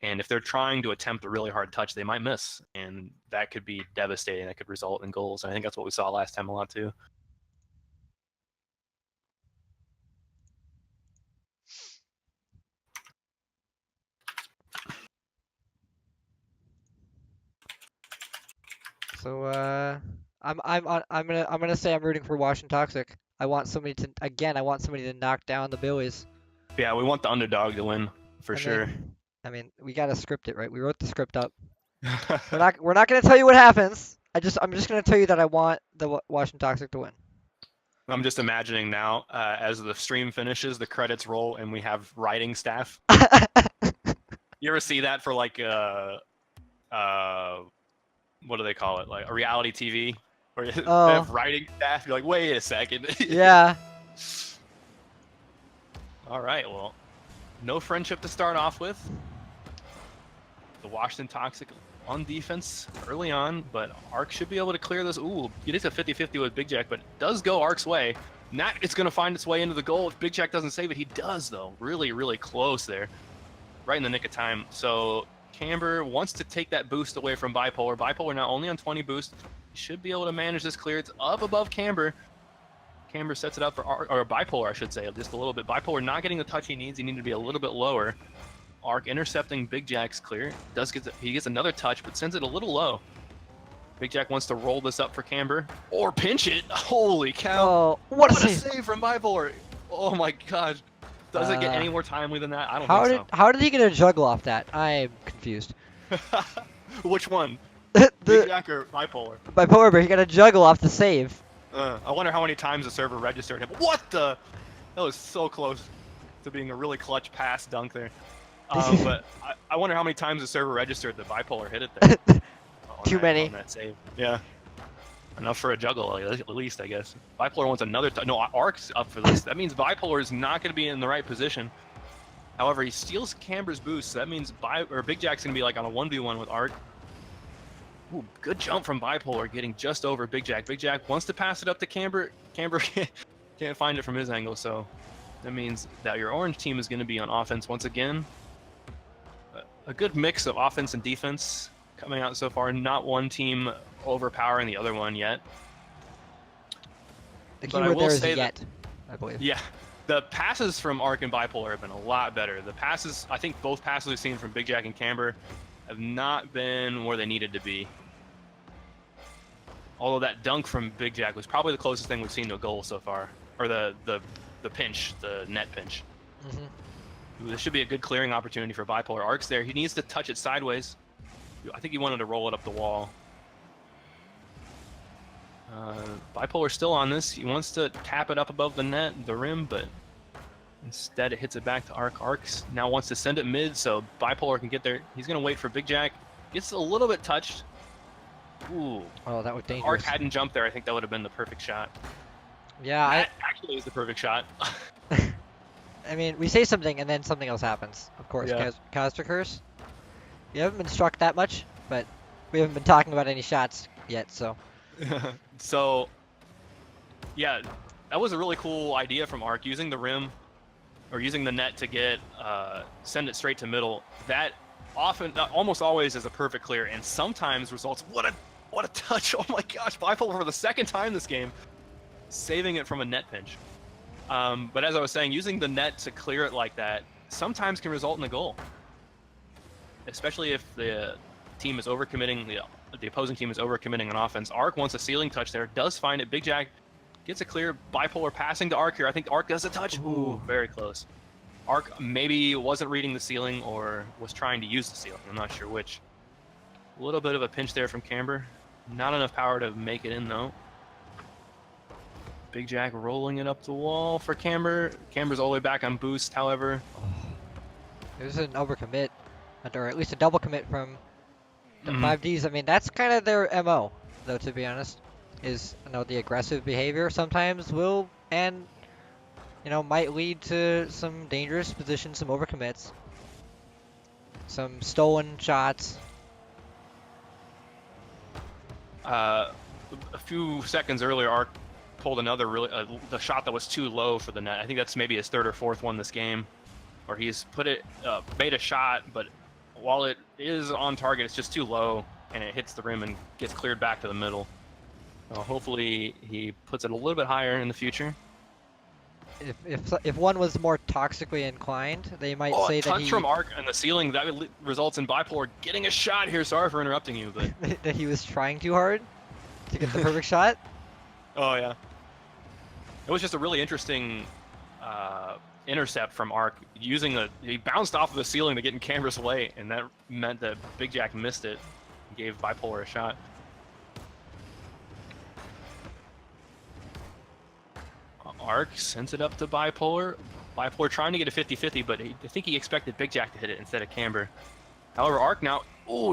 And if they're trying to attempt a really hard touch, they might miss, and that could be devastating. That could result in goals. And I think that's what we saw last time a lot too. So I'm gonna say I'm rooting for Washington Toxic. I want somebody to knock down the Billies. Yeah, we want the underdog to win for sure. I mean, we gotta script it, right? We wrote the script up. We're not gonna tell you what happens. I'm just gonna tell you that I want the Washington Toxic to win. I'm just imagining now, as the stream finishes, the credits roll, and we have writing staff. You ever see that for like what do they call it? Like a reality TV, where they have writing staff. You're like, wait a second. Yeah. All right. Well, no friendship to start off with. The Washington Toxic on defense early on, but Arc should be able to clear this. Ooh, it is a 50-50 with Big Jack, but it does go Arc's way. Not it's going to find its way into the goal. If Big Jack doesn't save it, he does, though. Really, really close there. Right in the nick of time. So Camber wants to take that boost away from Bipolar. Bipolar now only on 20 boost. He should be able to manage this clear. It's up above Camber. Camber sets it up for Arc, or Bipolar, I should say, just a little bit. Bipolar not getting the touch he needs. He needed to be a little bit lower. Arc intercepting Big Jack's clear. He gets another touch, but sends it a little low. Big Jack wants to roll this up for Camber or pinch it. Holy cow! Oh, what a save from Bipolar! Oh my gosh! Does it get any more timely than that? I don't think so. How did he get a juggle off that? I'm confused. Which one? Big Jack or Bipolar? Bipolar, but he got a juggle off the save. I wonder how many times the server registered him. What the? That was so close to being a really clutch pass dunk there. But I wonder how many times the server registered that Bipolar hit it there. Too many. On that save. Yeah. Enough for a juggle, at least, I guess. Bipolar wants another no, Arc's up for this. That means Bipolar is not going to be in the right position. However, he steals Camber's boost, so that means Big Jack's going to be like on a 1v1 with Arc. Ooh, good jump from Bipolar, getting just over Big Jack. Big Jack wants to pass it up to Camber. Camber can't find it from his angle, so that means that your orange team is going to be on offense once again. A good mix of offense and defense coming out so far. Not one team overpowering the other one yet. The keyword there is yet, I believe. Yeah. The passes from Arc and Bipolar have been a lot better. The passes, I think both passes we've seen from Big Jack and Camber have not been where they needed to be. Although that dunk from Big Jack was probably the closest thing we've seen to a goal so far. Or the pinch, the net pinch. Mm-hmm. This should be a good clearing opportunity for Bipolar. Arc's there. He needs to touch it sideways. I think he wanted to roll it up the wall. Bipolar still on this. He wants to tap it up above the net, the rim, but instead it hits it back to Arc. Arcs now wants to send it mid so Bipolar can get there. He's going to wait for Big Jack. Gets a little bit touched. Ooh. Oh, that was If dangerous. Arc hadn't jumped there, I think that would have been the perfect shot. Yeah, That actually is the perfect shot. I mean, we say something and then something else happens. Of course, Yeah. Caster Curse. We haven't been struck that much, but we haven't been talking about any shots yet, so. So, yeah, that was a really cool idea from Arc, using the rim or using the net to get send it straight to middle. That often, almost always, is a perfect clear, and sometimes results. What a touch! Oh my gosh, Bipolar for the second time this game, saving it from a net pinch. But as I was saying, using the net to clear it like that sometimes can result in a goal, especially if the team is overcommitting. The opposing team is overcommitting on offense. Arc wants a ceiling touch there, does find it. Big Jack gets a clear. Bipolar passing to Arc here. I think Arc does a touch. Ooh, very close. Arc maybe wasn't reading the ceiling or was trying to use the ceiling. I'm not sure which. A little bit of a pinch there from Camber. Not enough power to make it in though. Big Jack rolling it up the wall for Camber. Camber's all the way back on boost, however. There's an overcommit, or at least a double commit from the 5Ds. I mean, that's kind of their MO, though, to be honest. Is, the aggressive behavior sometimes will, and, might lead to some dangerous positions, some overcommits, some stolen shots. A few seconds earlier, Arc pulled another the shot that was too low for the net. I think that's maybe his third or fourth one this game, where he's made a shot, but while it is on target, it's just too low, and it hits the rim and gets cleared back to the middle. Hopefully, he puts it a little bit higher in the future. If one was more toxically inclined, they might say that touch from Arc on the ceiling that results in Bipolar getting a shot here. Sorry for interrupting you, but that he was trying too hard to get the perfect shot. Oh yeah, it was just a really interesting intercept from Arc. He bounced off of the ceiling to get in Camber's way, and that meant that Big Jack missed it and gave Bipolar a shot. Arc sends it up to Bipolar. Bipolar trying to get a 50-50, but I think he expected Big Jack to hit it instead of Camber. However, Arc now,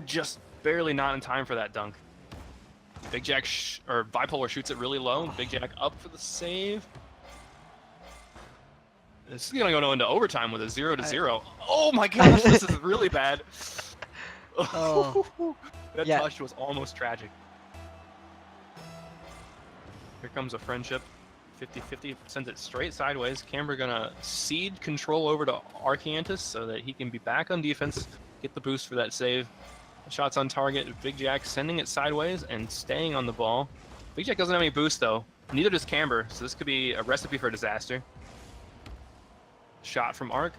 just barely not in time for that dunk. Big Jack Bipolar shoots it really low. Big Jack up for the save. This is gonna go into overtime with a 0-0. Oh my gosh, this is really bad. Oh. That touch was almost tragic. Here comes a friendship. 50-50, sends it straight sideways. Camber gonna cede control over to Arcantus so that he can be back on defense, get the boost for that save. Shots on target. Big Jack sending it sideways and staying on the ball. Big Jack doesn't have any boost though. Neither does Camber, so this could be a recipe for disaster. Shot from Arc.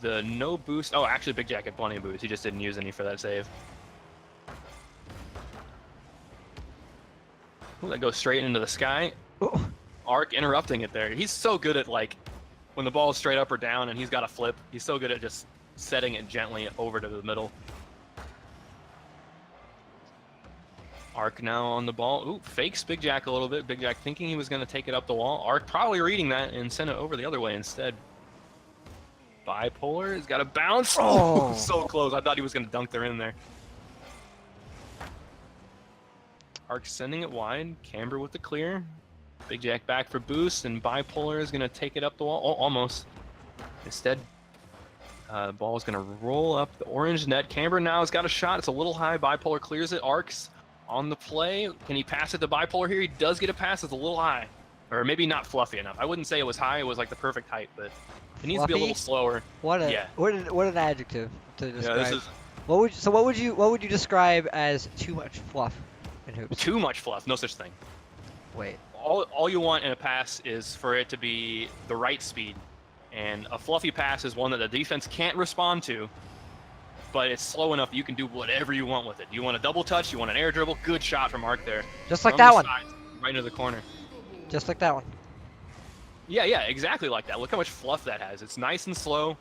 The no boost. Oh, actually Big Jack had plenty of boost. He just didn't use any for that save. Ooh, that goes straight into the sky. Oh. Arc interrupting it there. He's so good at when the ball is straight up or down and he's got a flip. He's so good at just setting it gently over to the middle. Arc now on the ball. Ooh, fakes Big Jack a little bit. Big Jack thinking he was going to take it up the wall. Arc probably reading that and sent it over the other way instead. Bipolar has got a bounce. Oh, so close. I thought he was going to dunk there in there. Arc sending it wide. Camber with the clear. Big Jack back for boost, and Bipolar is going to take it up the wall. Oh, almost. Instead, the ball is going to roll up the orange net. Camber now has got a shot. It's a little high. Bipolar clears it. Arc's on the play. Can he pass it to Bipolar here? He does get a pass. It's a little high. Or maybe not fluffy enough. I wouldn't say it was high. It was like the perfect height, but it needs to be a little slower. What an adjective to describe. Yeah, what would you describe as too much fluff in hoops? Too much fluff. No such thing. Wait. All you want in a pass is for it to be the right speed. And a fluffy pass is one that the defense can't respond to, but it's slow enough you can do whatever you want with it. You want a double touch, you want an air dribble, good shot from Arc there. Just like that one. Right into the corner. Just like that one. Yeah, exactly like that. Look how much fluff that has. It's nice and slow.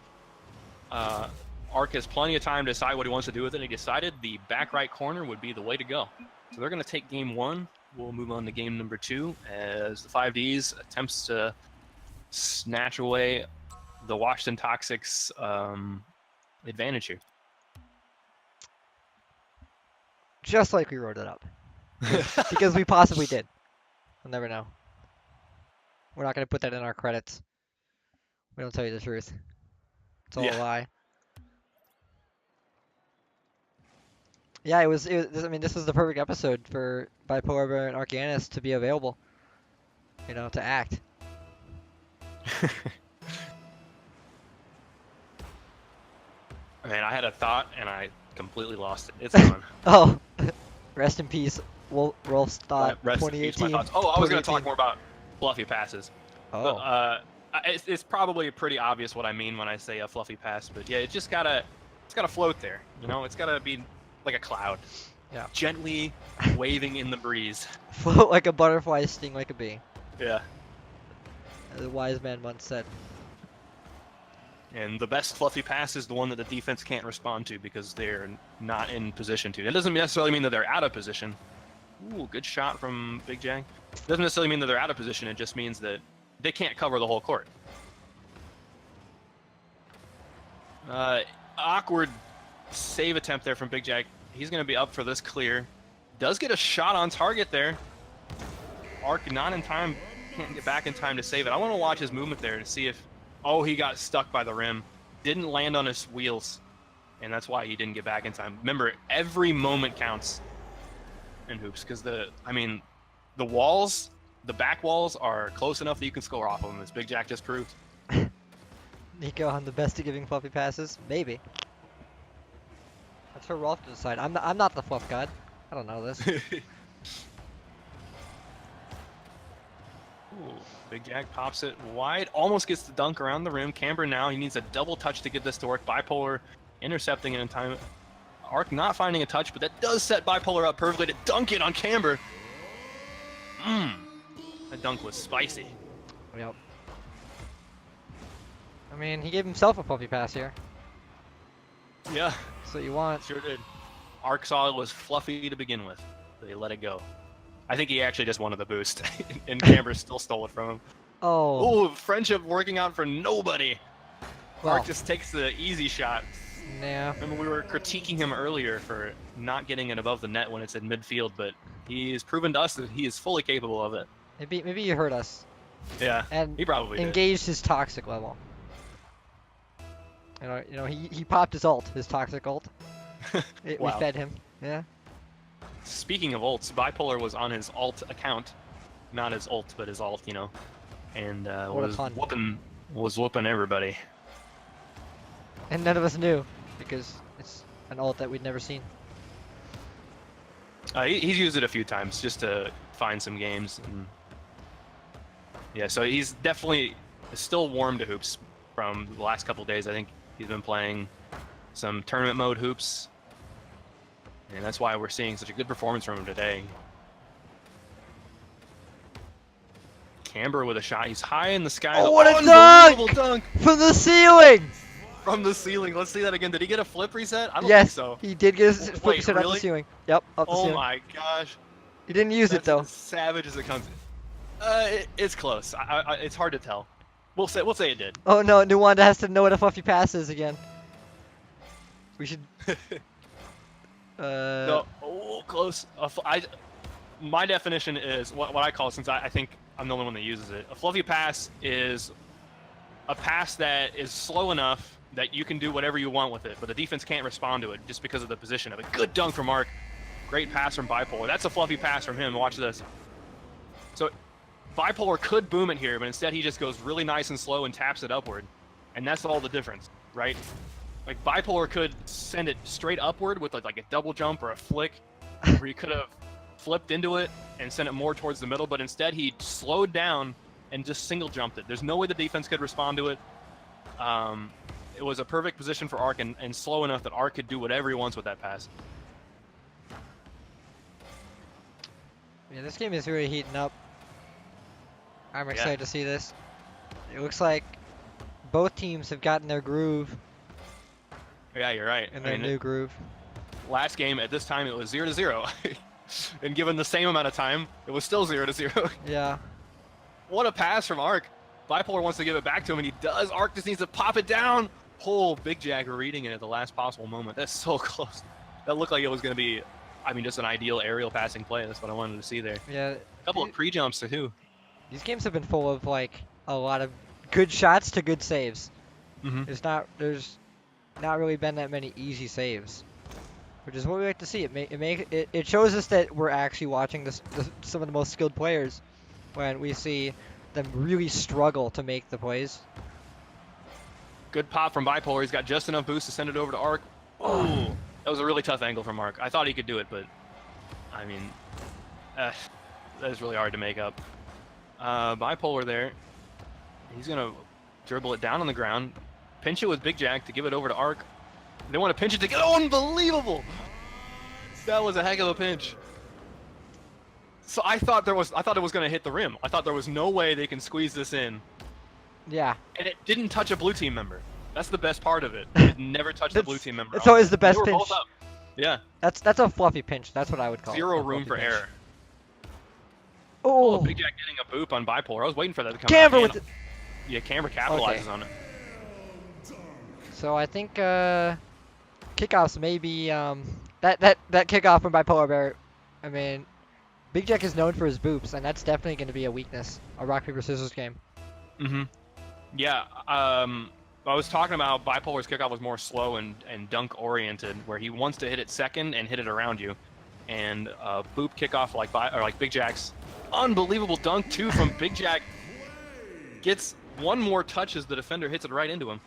Arc has plenty of time to decide what he wants to do with it. He decided the back right corner would be the way to go. So they're going to take game 1. We'll move on to game number 2 as the 5Ds attempts to snatch away the Washington Toxics advantage here. Just like we wrote it up. Because we possibly did. We'll never know. We're not going to put that in our credits. We don't tell you the truth. It's all a lie. Yeah, it was. I mean, this was the perfect episode for Bipolar Bear and Arcanis to be available. You know, to act. Man, I had a thought and I completely lost it. It's gone. Oh, rest in peace, Rolf's thought. Rest in peace, my 2018. thoughts. Oh, I was going to talk more about fluffy passes. Oh. But, it's probably pretty obvious what I mean when I say a fluffy pass, but yeah, it's gotta float there. You know, it's gotta be like a cloud. Yeah. Gently waving in the breeze. Float like a butterfly, sting like a bee. Yeah. The wise man once said. And the best fluffy pass is the one that the defense can't respond to because they're not in position to. It doesn't necessarily mean that they're out of position. Ooh, good shot from Big Jack. It doesn't necessarily mean that they're out of position. It just means that they can't cover the whole court. Awkward save attempt there from Big Jack. He's going to be up for this clear. Does get a shot on target there. Arc not in time. Can't get back in time to save it. I want to watch his movement there to see if... Oh, he got stuck by the rim. Didn't land on his wheels. And that's why he didn't get back in time. Remember, every moment counts in hoops. Because the walls, the back walls are close enough that you can score off of them, as Big Jack just proved. Nico on the best at giving fluffy passes? Maybe. That's for Rolf to decide. I'm not the fluff god. I don't know this. Ooh, Big Jack pops it wide. Almost gets the dunk around the rim. Camber now, he needs a double touch to get this to work. Bipolar intercepting it in time. Arc not finding a touch, but that does set Bipolar up perfectly to dunk it on Camber. That dunk was spicy. Yep. I mean, he gave himself a fluffy pass here. Yeah. That's what you want. Sure did. Arc saw it was fluffy to begin with. They let it go. I think he actually just wanted the boost, and Camber still stole it from him. Oh. Ooh, friendship working out for nobody. Well. Arc just takes the easy shot. Yeah. Remember, we were critiquing him earlier for not getting it above the net when it's in midfield, but he's proven to us that he is fully capable of it. Maybe you heard us. Yeah, and he probably engaged his toxic level. You know, he popped his ult, his toxic ult. Wow. We fed him. Yeah. Speaking of ults, Bipolar was on his alt account, not his ult, but his alt, you know, and was whooping everybody. And none of us knew because it's an ult that we'd never seen. He's used it a few times just to find some games. And yeah, so he's definitely still warm to hoops from the last couple days. I think he's been playing some tournament mode hoops, and that's why we're seeing such a good performance from him today. Camber with a shot. He's high in the sky. Oh, what a dunk! From the ceiling! From the ceiling. Let's see that again. Did he get a flip reset? I don't yes, think so. He did get a flip reset really? up the ceiling. Yep, up the ceiling. Oh my gosh. He didn't use it though. As savage as it comes. It's close. It's hard to tell. We'll say it did. Oh no, Nuwanda has to know what a fluffy pass is again. We should. No, close. My definition is what I call it, since I think I'm the only one that uses it. A fluffy pass is a pass that is slow enough that you can do whatever you want with it, but the defense can't respond to it just because of the position of it. Good dunk from Arc. Great pass from Bipolar. That's a fluffy pass from him. Watch this. So Bipolar could boom it here, but instead he just goes really nice and slow and taps it upward. And that's all the difference, right? Like Bipolar could send it straight upward with like a double jump or a flick, where he could have flipped into it and sent it more towards the middle, but instead he slowed down and just single jumped it. There's no way the defense could respond to it. It was a perfect position for Arc and slow enough that Arc could do whatever he wants with that pass. Yeah, this game is really heating up. I'm excited to see this. It looks like both teams have gotten their groove. Yeah, you're right. in I their mean, new groove. last game at this time it was 0-0, and given the same amount of time, it was still 0-0. Yeah. What a pass from Arc. Bipolar wants to give it back to him, and he does. Arc just needs to pop it down. Pull Big Jack reading it at the last possible moment. That's so close. That looked like it was going to be, I mean, just an ideal aerial passing play. That's what I wanted to see there. Yeah. A couple of pre-jumps too. These games have been full of like a lot of good shots to good saves. Mm-hmm. There's not really been that many easy saves, which is what we like to see. It shows us that we're actually watching some of the most skilled players when we see them really struggle to make the plays. Good pop from Bipolar. He's got just enough boost to send it over to Arc. Oh, that was a really tough angle from Arc. I thought he could do it, but I mean, that is really hard to make up. Bipolar there. He's gonna dribble it down on the ground, pinch it with Big Jack to give it over to Arc. They want to pinch it to get. Oh, unbelievable! That was a heck of a pinch. So I thought it was going to hit the rim. I thought there was no way they can squeeze this in. Yeah. And it didn't touch a blue team member. That's the best part of it. It never touched the blue team member. It's always the best They were pinch. both up. Yeah. That's a fluffy pinch. That's what I would call it. Zero a room fluffy for pinch. error. Oh, Big Jack getting a boop on Bipolar. I was waiting for that to come Camber out. with it. Yeah, Camber capitalizes Okay. on it. So I think kickoffs maybe that kickoff from Bipolar Bear. I mean, Big Jack is known for his boops, and that's definitely going to be a weakness. A rock paper scissors game. Mm-hmm. Yeah. I was talking about Bipolar's kickoff was more slow and dunk oriented, where he wants to hit it second and hit it around you, and boop kickoff like Big Jack's unbelievable dunk too from Big Jack gets one more touch as the defender hits it right into him.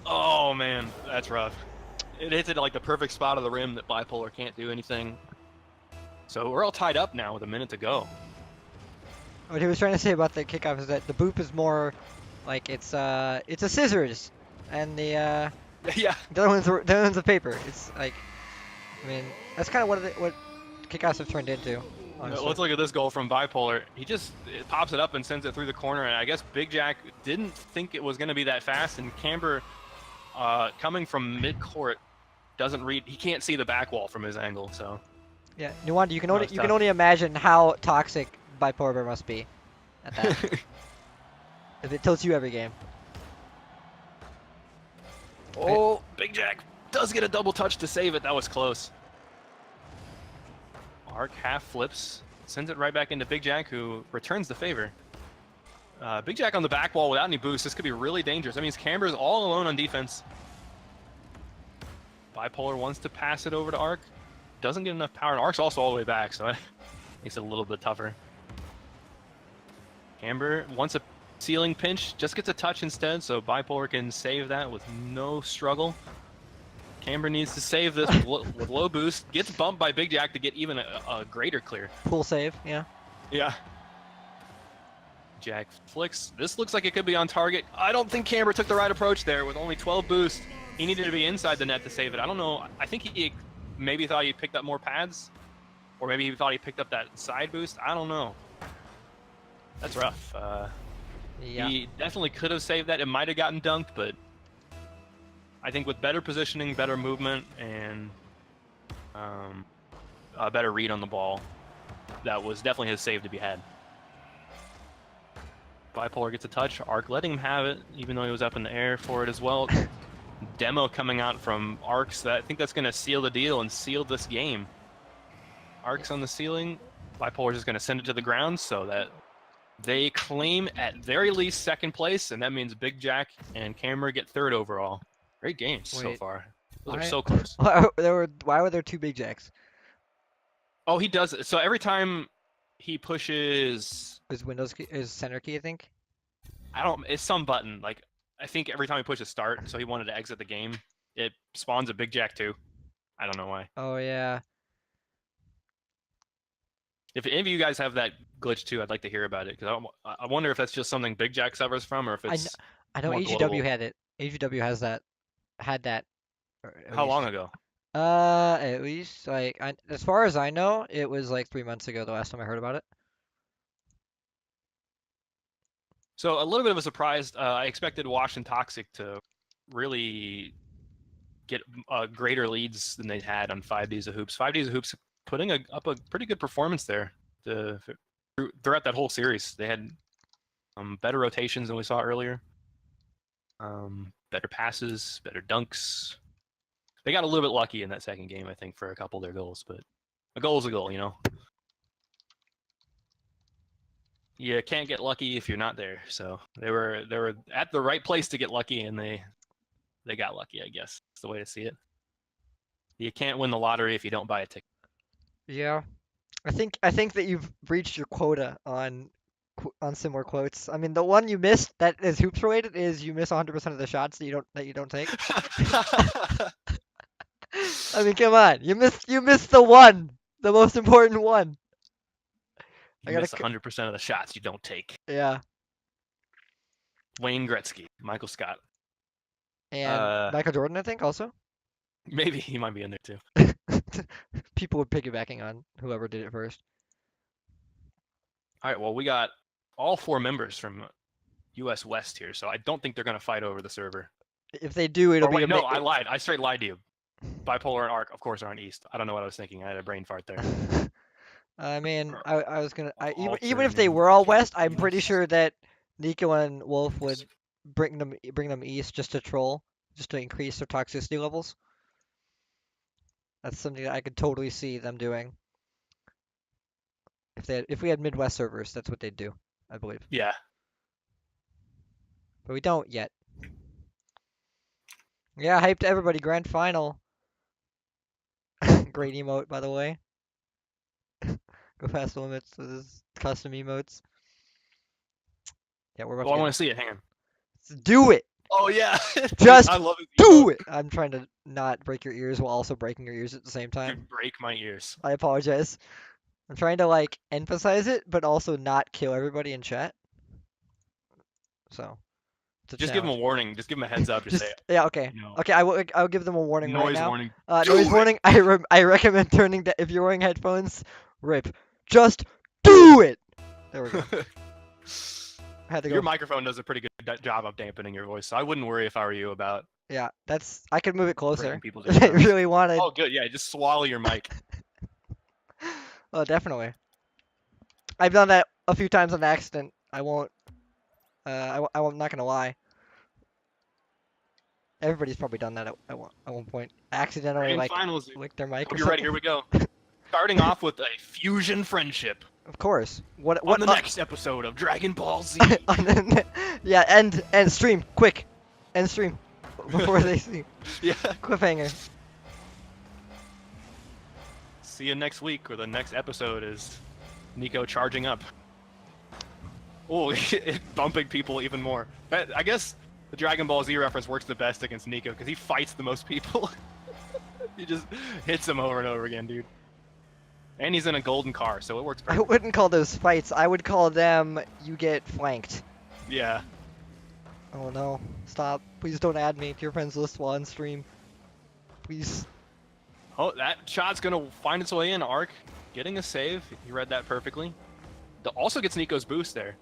Oh man, that's rough. It hits it at like the perfect spot of the rim that Bipolar can't do anything. So we're all tied up now with a minute to go. What he was trying to say about the kickoff is that the boop is more like it's a scissors, and the Yeah. other one's a paper. It's like, I mean, that's kind of what kickoffs have turned into. Honestly. Let's look at this goal from Bipolar. He just pops it up and sends it through the corner, and I guess Big Jack didn't think it was going to be that fast, and Camber, coming from mid-court, doesn't read. He can't see the back wall from his angle, so. Yeah, Nuwanda, you can only it's you can tough. only imagine how toxic Bipolar Bear must be at that. If it tilts you every game. Oh, Big Jack does get a double touch to save it. That was close. Arc half flips, sends it right back into Big Jack, who returns the favor. Big Jack on the back wall without any boost. This could be really dangerous. That means Camber's all alone on defense. Bipolar wants to pass it over to Arc. Doesn't get enough power, and Arc's also all the way back, so that makes it a little bit tougher. Camber wants a ceiling pinch, just gets a touch instead, so Bipolar can save that with no struggle. Camber needs to save this with low boost. Gets bumped by Big Jack to get even a greater clear. Full save, yeah. Yeah. Jack flicks. This looks like it could be on target. I don't think Camber took the right approach there with only 12 boost. He needed to be inside the net to save it. I don't know. I think he maybe thought he picked up more pads, or maybe he thought he picked up that side boost. I don't know. That's rough. Yeah. He definitely could have saved that. It might have gotten dunked, but I think with better positioning, better movement, and a better read on the ball, that was definitely his save to be had. Bipolar gets a touch. Arc letting him have it, even though he was up in the air for it as well. Demo coming out from Arc, so I think that's going to seal the deal and seal this game. Arc's on the ceiling. Bipolar is just going to send it to the ground so that they claim at very least second place, and that means Big Jack and Camber get third overall. Great games so Wait, far. Those are why- so close. Why were there two Big Jacks? Oh, he does it. So every time he pushes, Is Windows key, is center key, I think. it's some button. Like, I think every time he pushes start, so he wanted to exit the game, it spawns a Big Jack too. I don't know why. Oh yeah. If any of you guys have that glitch too, I'd like to hear about it, because I wonder if that's just something Big Jack suffers from, or if it's I know more AGW global. had it. AGW had that. or at How least- long ago? At least like as far as I know, it was like 3 months ago the last time I heard about it. So a little bit of a surprise. I expected Wash and Toxic to really get greater leads than they had on 5Ds of Hoops. 5Ds of Hoops putting up a pretty good performance there throughout that whole series. They had better rotations than we saw earlier. Better passes, better dunks. They got a little bit lucky in that second game, I think, for a couple of their goals, but a goal is a goal, you know. You can't get lucky if you're not there. So they were at the right place to get lucky, and they got lucky, I guess. That's the way to see it. You can't win the lottery if you don't buy a ticket. Yeah, I think that you've reached your quota on similar quotes. I mean, the one you missed that is hoops related is you miss 100% of the shots that you don't take. I mean, come on, you missed the one, the most important one. You miss 100% of the shots you don't take. Yeah. Wayne Gretzky, Michael Scott, and Michael Jordan, I think, also. Maybe he might be in there too. People were piggybacking on whoever did it first. All right, well, we got all 4 members from US West here, so I don't think they're going to fight over the server. If they do, it'll be no, I lied. I straight lied to you. Bipolar and Arc, of course, aren't East. I don't know what I was thinking. I had a brain fart there. I mean, I was gonna. Even if they were all West, I'm pretty sure that Nico and Wolf would bring them East just to troll, just to increase their toxicity levels. That's something that I could totally see them doing. If we had Midwest servers, that's what they'd do, I believe. Yeah. But we don't yet. Yeah, hype to everybody. Grand final. Great emote, by the way. Go past the limits with his custom emotes. Yeah, we're about Well, to I want to see it. Hang on. Let's do it. Oh yeah. Just I love it. Do it. I'm trying to not break your ears while also breaking your ears at the same time. Dude, break my ears. I apologize. I'm trying to like emphasize it, but also not kill everybody in chat. So. Just give them a warning. Just give them a heads up. Just say it. Yeah. Okay. You know, Okay. I'll give them a warning right noise now. warning. Noise warning. I recommend turning that if you're wearing headphones. Rip. Just do it. There we go. I had to go. Your microphone does a pretty good job of dampening your voice, so I wouldn't worry if I were you about. Yeah, I could move it closer. People's If I really wanted. Oh, good. Yeah, just swallow your mic. Oh, definitely. I've done that a few times on accident. I won't. I'm not gonna lie. Everybody's probably done that at one point. Accidentally, like, lick their mic. Hope you're ready. Here we go. Starting off with a fusion friendship. Of course. What on the next episode of Dragon Ball Z? Yeah, end stream, quick, end stream, before they see. Yeah. Cliffhanger. See you next week, or the next episode is Nico charging up. Oh, bumping people even more. I guess the Dragon Ball Z reference works the best against Nico because he fights the most people. He just hits them over and over again, dude. And he's in a golden car, so it works perfect. I wouldn't call those fights. I would call them you get flanked. Yeah. Oh no. Stop. Please don't add me to your friends list while on stream. Please. Oh, that shot's gonna find its way in. Arc getting a save. You read that perfectly. Also gets Nico's boost there.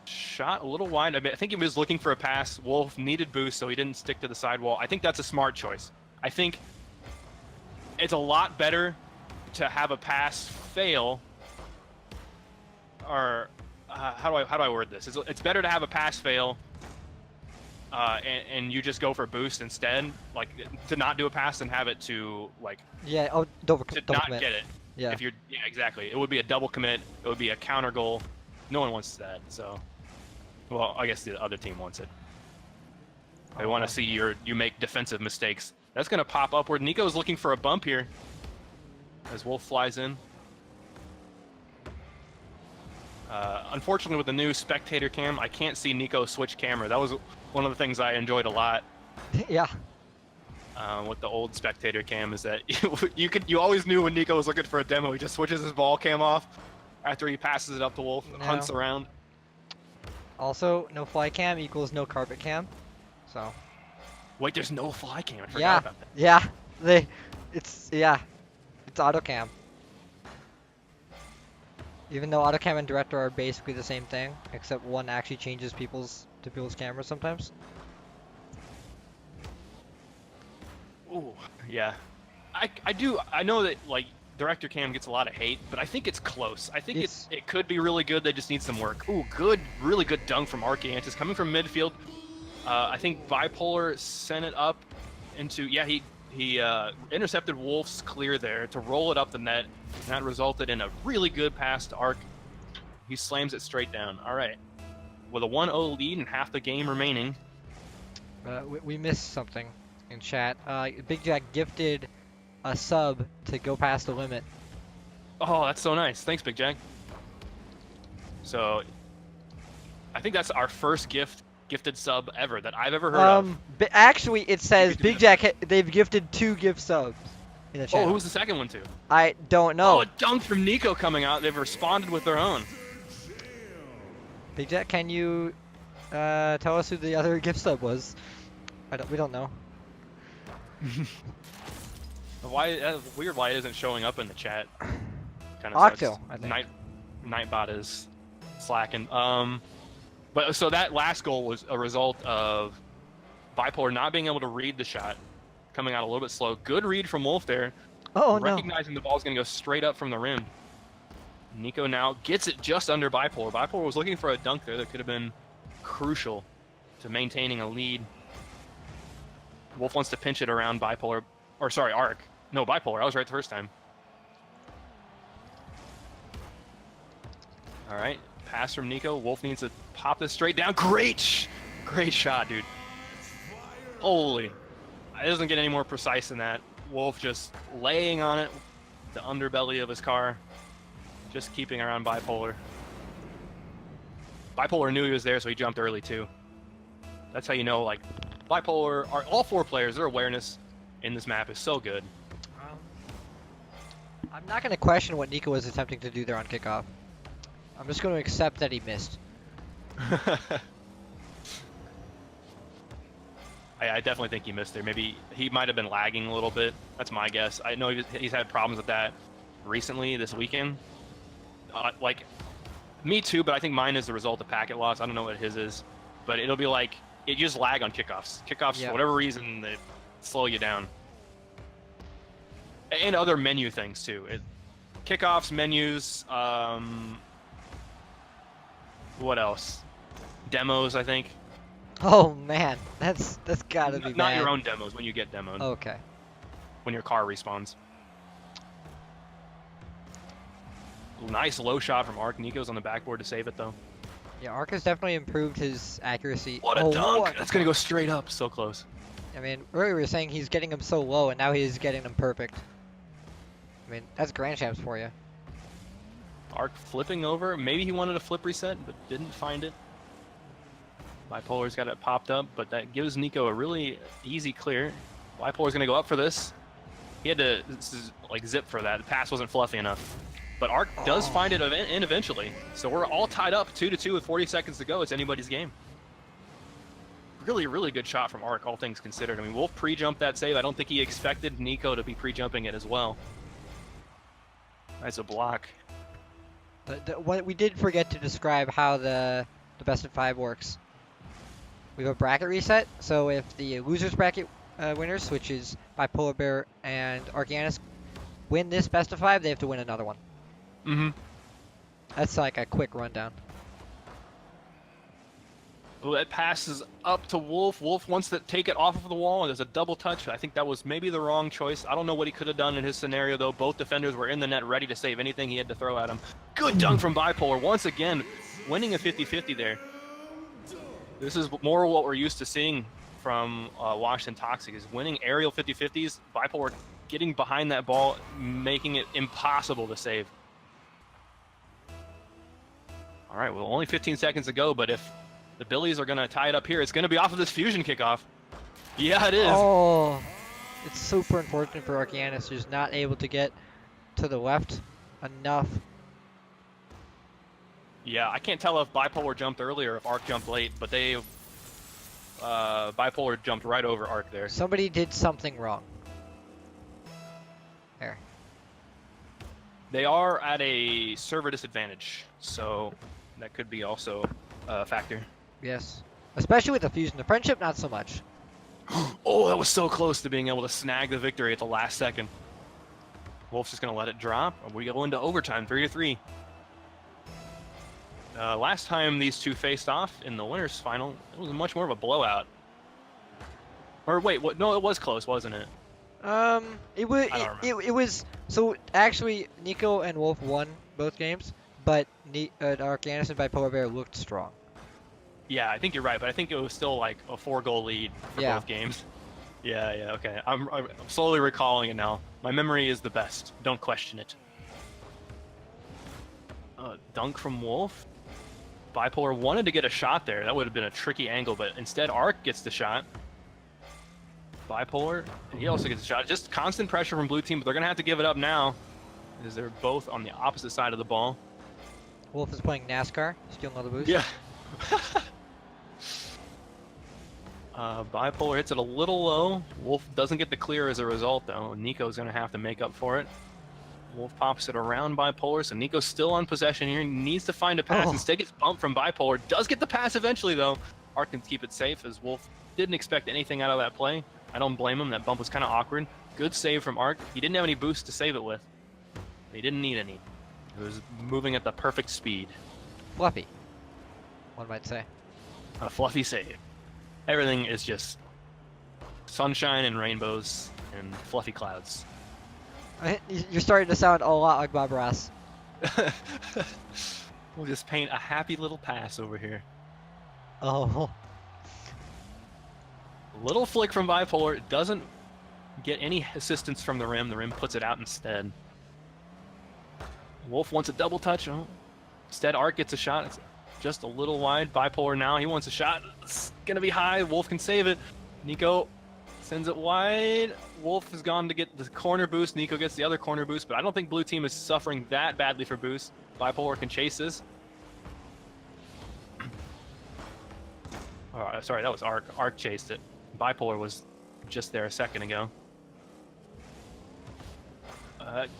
Shot a little wide. I think he was looking for a pass. Wolf needed boost, so he didn't stick to the sidewall. I think that's a smart choice. I think it's a lot better to have a pass fail, or how do I word this? It's better to have a pass fail, and you just go for boost instead, like to not do a pass and have it to like double not commit. Get it. Yeah. Yeah, exactly. It would be a double commit. It would be a counter goal. No one wants that. So, well, I guess the other team wants it. They want to see you make defensive mistakes. That's going to pop upward. Nico's looking for a bump here as Wolf flies in. Unfortunately, with the new spectator cam, I can't see Nico switch camera. That was one of the things I enjoyed a lot. Yeah. With the old spectator cam is that you always knew when Nico was looking for a demo. He just switches his ball cam off after he passes it up to Wolf and hunts around. Also, no fly cam equals no carpet cam. So. Wait, there's no fly cam. I forgot about that. Yeah. It's auto cam. Even though AutoCam and Director are basically the same thing, except one actually changes people's cameras sometimes. Ooh, yeah. I know that like director cam gets a lot of hate, but I think it's close. I think It's it could be really good. They just need some work. Ooh, good, really good dunk from Arcantis coming from midfield. I think Bipolar sent it up into he intercepted Wolf's clear there to roll it up the net, and that resulted in a really good pass to Arc. He slams it straight down. All right, with a 1-0 lead and half the game remaining. we missed something in chat. Big Jack gifted a sub to go past the limit. Oh, that's so nice. Thanks, Big Jack. So, I think that's our first gifted sub ever that I've ever heard of. Actually, it says could do Big Jack. They've gifted 2 gift subs in the Oh, channel. who's the second one to? I don't Oh, know. a dunk from Nico coming out. They've responded with their own. Big Jack, can you tell us who the other gift sub was? We don't know. Why weird why it isn't showing up in the chat? Kind of Octo, I think. Nightbot is slacking. But so that last goal was a result of Bipolar not being able to read the shot, coming out a little bit slow. Good read from Wolf there, Oh no. recognizing the ball's going to go straight up from the rim. Nico now gets it just under Bipolar. Bipolar was looking for a dunk there that could have been crucial to maintaining a lead. Wolf wants to pinch it around Bipolar, or sorry, Arc. No, Bipolar. I was right the first time. All right, pass from Nico. Wolf needs to pop this straight down. Great shot, dude. Holy. It doesn't get any more precise than that. Wolf just laying on it, the underbelly of his car, just keeping around Bipolar. Bipolar knew he was there, so he jumped early too. That's how you know, like, Bipolar, all 4 players, their awareness in this map is so good. I'm not going to question what Nico was attempting to do there on kickoff. I'm just going to accept that he missed. I definitely think he missed there. Maybe he might have been lagging a little bit. That's my guess. I know he's had problems with that recently this weekend. Like, me too, but I think mine is the result of packet loss. I don't know what his is. But it'll be like, you just lag on kickoffs. Kickoffs, Yeah. for whatever reason, they slow you down. And other menu things too. Kickoffs, menus, what else? Demos, I think. Oh man, that's gotta be Not bad. your own demos, when you get demoed. Okay. When your car respawns. Nice low shot from Arc. Nico's on the backboard to save it though. Yeah, Arc has definitely improved his accuracy. What a Oh, dunk! what? That's gonna go straight up. So close. I mean, earlier we were saying he's getting them so low, and now he's getting them perfect. I mean, that's Grand Champs for you. Arc flipping over. Maybe he wanted a flip reset, but didn't find it. Bipolar's got it popped up, but that gives Nico a really easy clear. Bipolar's gonna go up for this. He had to like zip for that. The pass wasn't fluffy enough. But Arc does find it in eventually. So we're all tied up 2-2 with 40 seconds to go. It's anybody's game. Really, really good shot from Arc, all things considered. I mean, Wolf pre-jumped that save. I don't think he expected Nico to be pre-jumping it as well. Nice a block. What we did forget to describe how the best of 5 works. We have a bracket reset, so if the losers bracket winners, which is Bipolar Bear and Arcanus, win this best of 5, they have to win another one. Mm-hmm. That's like a quick rundown. Well, that passes up to Wolf. Wolf wants to take it off of the wall, and there's a double touch. I think that was maybe the wrong choice. I don't know what he could have done in his scenario, though. Both defenders were in the net ready to save anything he had to throw at him. Good dunk from Bipolar. Once again, winning a 50-50 there. This is more what we're used to seeing from Washington Toxic, is winning aerial 50-50s. Bipolar getting behind that ball, making it impossible to save. All right, well, only 15 seconds to go, but if the Billies are going to tie it up here, it's going to be off of this fusion kickoff. Yeah, it is. Oh, it's super unfortunate for Arcanus, who's not able to get to the left enough. Yeah, I can't tell if Bipolar jumped early or if Arc jumped late, but Bipolar jumped right over Arc there. Somebody did something wrong. There. They are at a server disadvantage, so that could be also a factor. Yes. Especially with the fusion. The friendship, not so much. Oh, that was so close to being able to snag the victory at the last second. Wolf's just gonna let it drop. We go into overtime, 3-3. Last time these two faced off in the winners final, it was much more of a blowout. Or wait, what? No, it was close, wasn't it? It was I don't remember. it was so actually Nico and Wolf won both games, but Arcanus and Bipolar Bear looked strong. Yeah, I think you're right, but I think it was still like a 4-goal lead for Yeah. both games. Yeah, okay. I'm slowly recalling it now. My memory is the best. Don't question it. Dunk from Wolf. Bipolar wanted to get a shot there. That would have been a tricky angle, but instead Arc gets the shot. Bipolar, he also gets a shot. Just constant pressure from blue team, but they're going to have to give it up now because they're both on the opposite side of the ball. Wolf is playing NASCAR, stealing all the boost. Yeah. Bipolar hits it a little low. Wolf doesn't get the clear as a result, though. Nico's going to have to make up for it. Wolf pops it around Bipolar, so Nico's still on possession here. He needs to find a pass. Oh. Instead gets bumped from Bipolar. Does get the pass eventually, though. Arc can keep it safe as Wolf didn't expect anything out of that play. I don't blame him. That bump was kind of awkward. Good save from Arc. He didn't have any boost to save it with. He didn't need any. It was moving at the perfect speed. Fluffy, one might say. A fluffy save. Everything is just sunshine and rainbows and fluffy clouds. You're starting to sound a lot like Bob Ross. We'll just paint a happy little pass over here. Oh. Little flick from Bipolar. It doesn't get any assistance from the rim. The rim puts it out instead. Wolf wants a double touch. Oh. Instead, Arc gets a shot. It's just a little wide. Bipolar now. He wants a shot. It's going to be high. Wolf can save it. Nico sends it wide. Wolf has gone to get the corner boost. Nico gets the other corner boost, but I don't think blue team is suffering that badly for boost. Bipolar can chase this. Oh, sorry, that was Arc. Arc chased it. Bipolar was just there a second ago.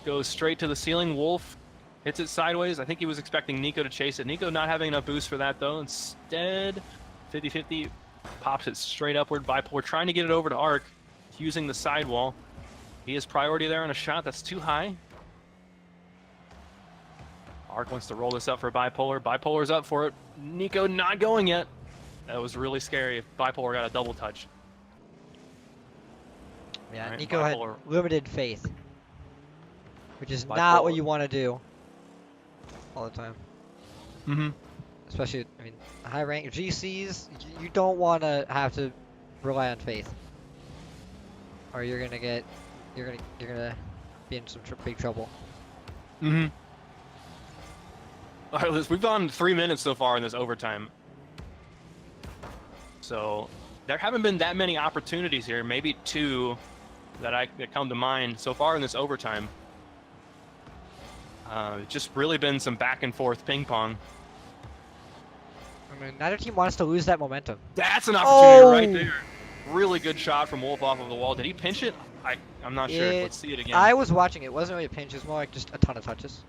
Goes straight to the ceiling. Wolf hits it sideways. I think he was expecting Nico to chase it. Nico not having enough boost for that, though. Instead, 50-50 pops it straight upward. Bipolar trying to get it over to Arc, using the sidewall. He has priority there on a shot that's too high. Arc wants to roll this up for Bipolar. Bipolar's up for it. Nico not going yet. That was really scary if Bipolar got a double touch. Yeah, Right, Nico Bipolar. had limited faith, which is not Bipolar. what you want to do all the time. Mm-hmm. Especially, I mean, high rank GCs, you don't want to have to rely on faith, or you're gonna be in some big trouble. Mm-hmm. All right, Liz, we've gone 3 minutes so far in this overtime. So there haven't been that many opportunities here. Maybe two that come to mind so far in this overtime. Just really been some back and forth ping pong. I mean, neither team wants to lose that momentum. That's an opportunity Oh! right there. Really good shot from Wolf off of the wall. Did he pinch it? I'm not sure. Let's see it again. I was watching it. It wasn't really a pinch. It was more like just a ton of touches.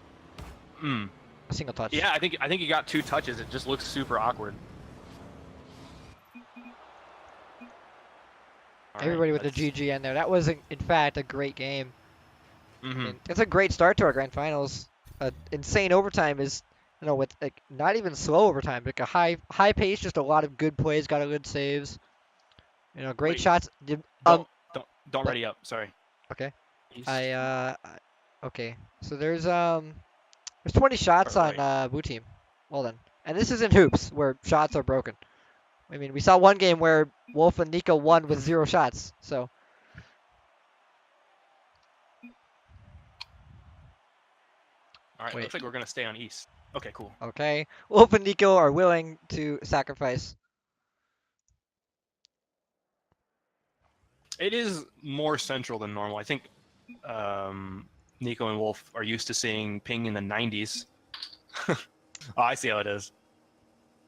Hmm. A single touch. Yeah, I think he got 2 touches. It just looks super awkward. All Everybody right, with the GG in there. That was, in fact, a great game. Mm-hmm. And it's a great start to our grand finals. Insane overtime is, with like not even slow overtime, like a high pace, just a lot of good plays, got a good saves. Great Wait, shots. Don't ready up. Sorry. Okay. East. Okay. So there's 20 shots Right. on blue team. Well then, and this is in hoops where shots are broken. I mean, we saw one game where Wolf and Nico won with 0 shots. So. All right. Wait. Looks like we're gonna stay on East. Okay, cool. Okay. Wolf and Nico are willing to sacrifice. It is more central than normal. I think Nico and Wolf are used to seeing ping in the 90s. Oh, I see how it is.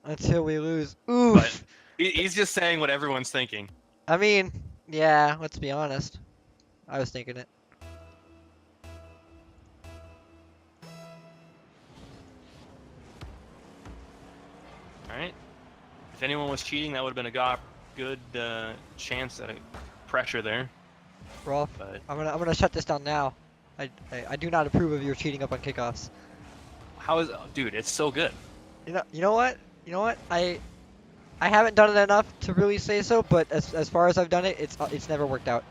Until we lose. Oof. But he's just saying what everyone's thinking. I mean, yeah, let's be honest. I was thinking it. All right. If anyone was cheating, that would have been a good chance at a pressure there. Rolf, But I'm gonna shut this down now. I do not approve of your cheating up on kickoffs. how is, dude? It's so good. You know what? You know what? I haven't done it enough to really say so, but as far as I've done it, it's never worked out.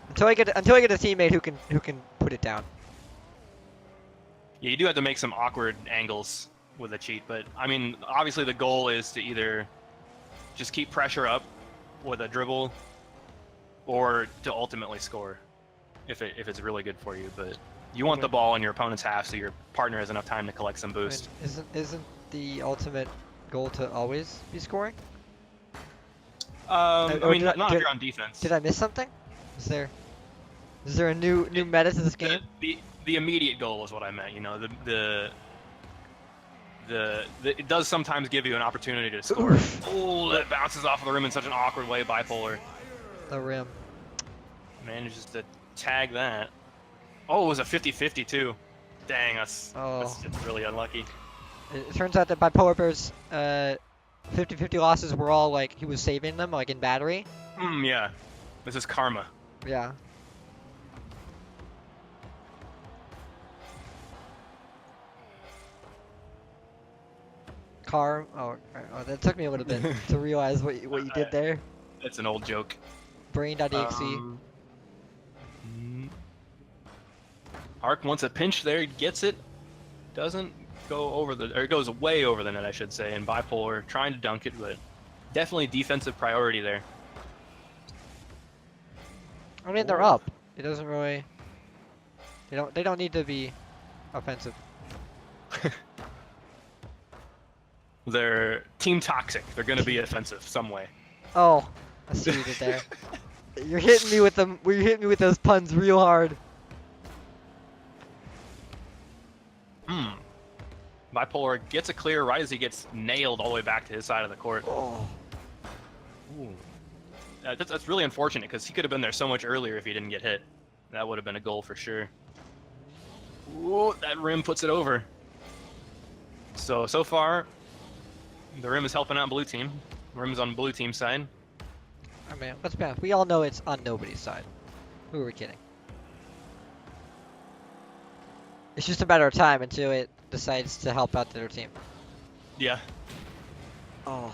Until I get a teammate who can put it down. Yeah, you do have to make some awkward angles with a cheat, but I mean, obviously the goal is to either just keep pressure up with a dribble, or to ultimately score, if it's really good for you. But you want the ball in your opponent's half so your partner has enough time to collect some I mean, boost. isn't the ultimate goal to always be scoring? I or mean, did I- not did- if you're on defense. Did I miss something? Is there a new meta to this game? The immediate goal is what I meant. You know, it does sometimes give you an opportunity to score. Oh, that bounces off of the rim in such an awkward way. Bipolar The rim. manages to tag that. Oh, it was a 50-50 too. Dang, that's just really unlucky. It turns out that Bipolar Bear's 50-50 losses were all like he was saving them like in battery. Yeah. This is karma. Yeah. Oh, that took me a little bit to realize what you did there. That's an old joke. Brain.exe. Arc wants a pinch there, gets it. Doesn't go over it goes way over the net, I should say. And Bipolar trying to dunk it, but definitely defensive priority there. I mean, they're up. It doesn't really. They don't need to be offensive. They're team toxic. They're going to be offensive some way. Oh, I see what you did there. You're hitting me with them. You're hitting me with those puns real hard. Bipolar gets a clear right as he gets nailed all the way back to his side of the court. Oh. Ooh. That's really unfortunate because he could have been there so much earlier if he didn't get hit. That would have been a goal for sure. Ooh, that rim puts it over. So far, the rim is helping out blue team. Rim is on blue team side. I mean, let's be honest. We all know it's on nobody's side. Who are we kidding? It's just a matter of time until it decides to help out the other team. Yeah. Oh.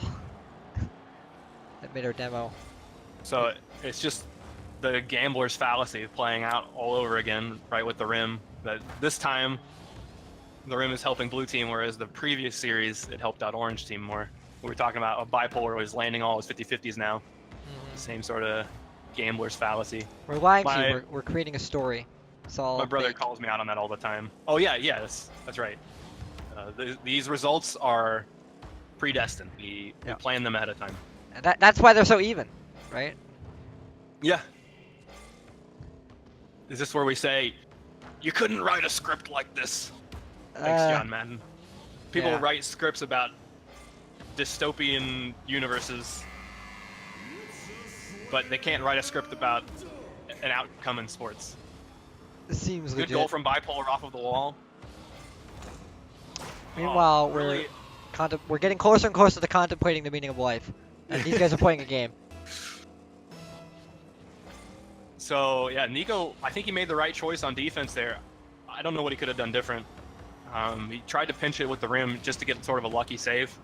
That made our demo. So it's just the gambler's fallacy playing out all over again, right, with the rim. That this time, the rim is helping blue team, whereas the previous series, it helped out orange team more. We were talking about a Bipolar was landing all his 50-50s now. Same sort of gambler's fallacy. We're lying to you. We're creating a story. It's all My brother fake. calls me out on that all the time. Oh yeah, that's right. These results are predestined. We plan them ahead of time. And that's why they're so even, right? Yeah. Is this where we say, you couldn't write a script like this? Thanks, John Madden. People write scripts about dystopian universes, but they can't write a script about an outcome in sports. It seems legit. Good goal from Bipolar off of the wall. Meanwhile, really? we're getting closer and closer to contemplating the meaning of life, and these guys are playing a game. So yeah, Nico, I think he made the right choice on defense there. I don't know what he could have done different. He tried to pinch it with the rim just to get sort of a lucky save.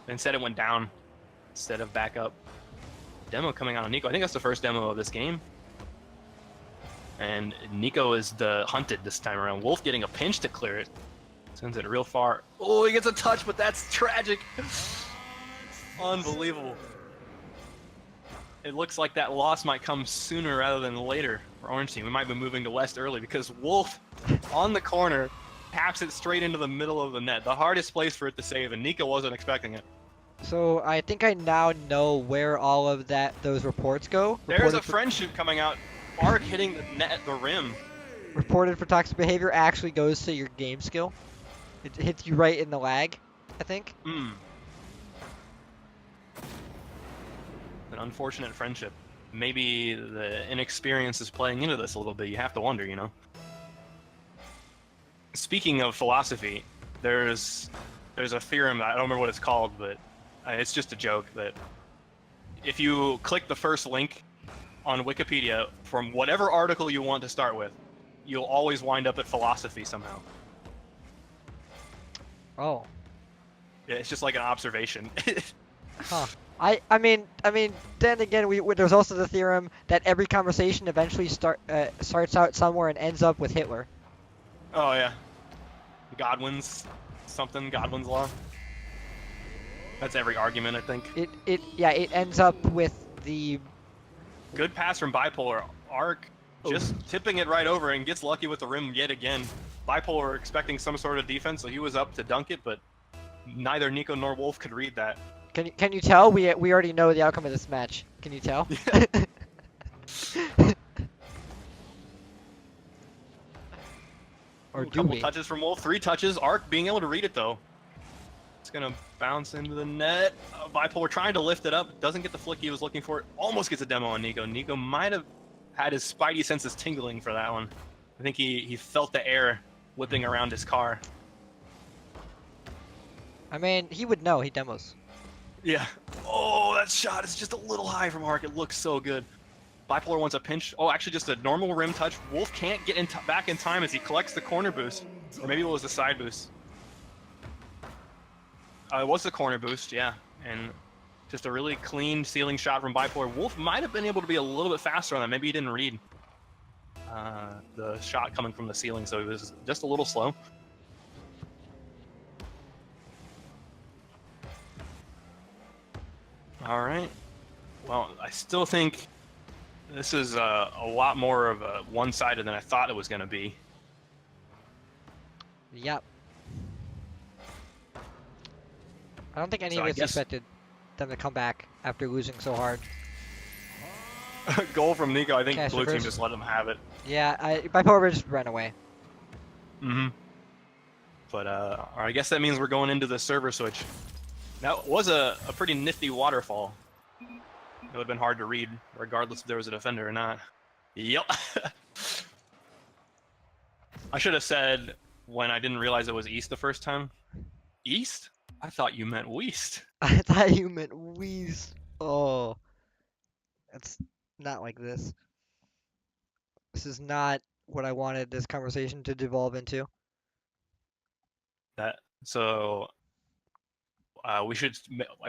Instead, it went down instead of back up. Demo coming out on Nico. I think that's the first demo of this game. And Nico is the hunted this time around. Wolf getting a pinch to clear it. Sends it real far. Oh, he gets a touch, but that's tragic. Unbelievable. It looks like that loss might come sooner rather than later for Orange Team. We might be moving to West early because Wolf on the corner taps it straight into the middle of the net. The hardest place for it to save, and Nico wasn't expecting it. So I think I now know where all of those reports go. There's a friendship coming out. Arc hitting the net, the rim. Reported for toxic behavior actually goes to your game skill. It hits you right in the lag, I think. An unfortunate friendship. Maybe the inexperience is playing into this a little bit. You have to wonder, you know. Speaking of philosophy, there's a theorem, I don't remember what it's called, but It's just a joke that if you click the first link on Wikipedia from whatever article you want to start with, you'll always wind up at philosophy somehow. Oh. Yeah, it's just like an observation. Huh. I mean, then again, there's also the theorem that every conversation eventually starts out somewhere and ends up with Hitler. Oh yeah, Godwin's law. That's every argument, I think. It ends up with the Good pass from Bipolar. Arc just tipping it right over and gets lucky with the rim yet again. Bipolar expecting some sort of defense, so he was up to dunk it, but neither Nico nor Wolf could read that. Can you tell? We already know the outcome of this match. Can you tell? Or A do couple we? touches from Wolf, 3 touches. Arc being able to read it though. It's gonna bounce into the net. Bipolar trying to lift it up, doesn't get the flick he was looking for. Almost gets a demo on Nico. Nico might have had his spidey senses tingling for that one. I think he felt the air whipping around his car. I mean, he would know. He demos. Yeah. Oh, that shot is just a little high from Arc. It looks so good. Bipolar wants a pinch. Oh, actually just a normal rim touch. Wolf can't get back in time as he collects the corner boost. Or maybe it was the side boost. It was the corner boost, yeah. And just a really clean ceiling shot from Bipolar. Wolf might have been able to be a little bit faster on that. Maybe he didn't read the shot coming from the ceiling, so he was just a little slow. All right. Well, I still think this is a lot more of a one-sided than I thought it was going to be. Yep. I don't think any So of I us guess- expected them to come back after losing so hard. Goal from Nico. I think Cash Blue Team reverse. just let him have it. Yeah, Bipolar just ran away. Mm-hmm. But I guess that means we're going into the server switch. That was a pretty nifty waterfall. It would have been hard to read, regardless if there was a defender or not. Yep. I should have said when I didn't realize it was east the first time. East? I thought you meant west. I thought you meant wheeze. Oh. That's not like this. This is not what I wanted this conversation to devolve into. So I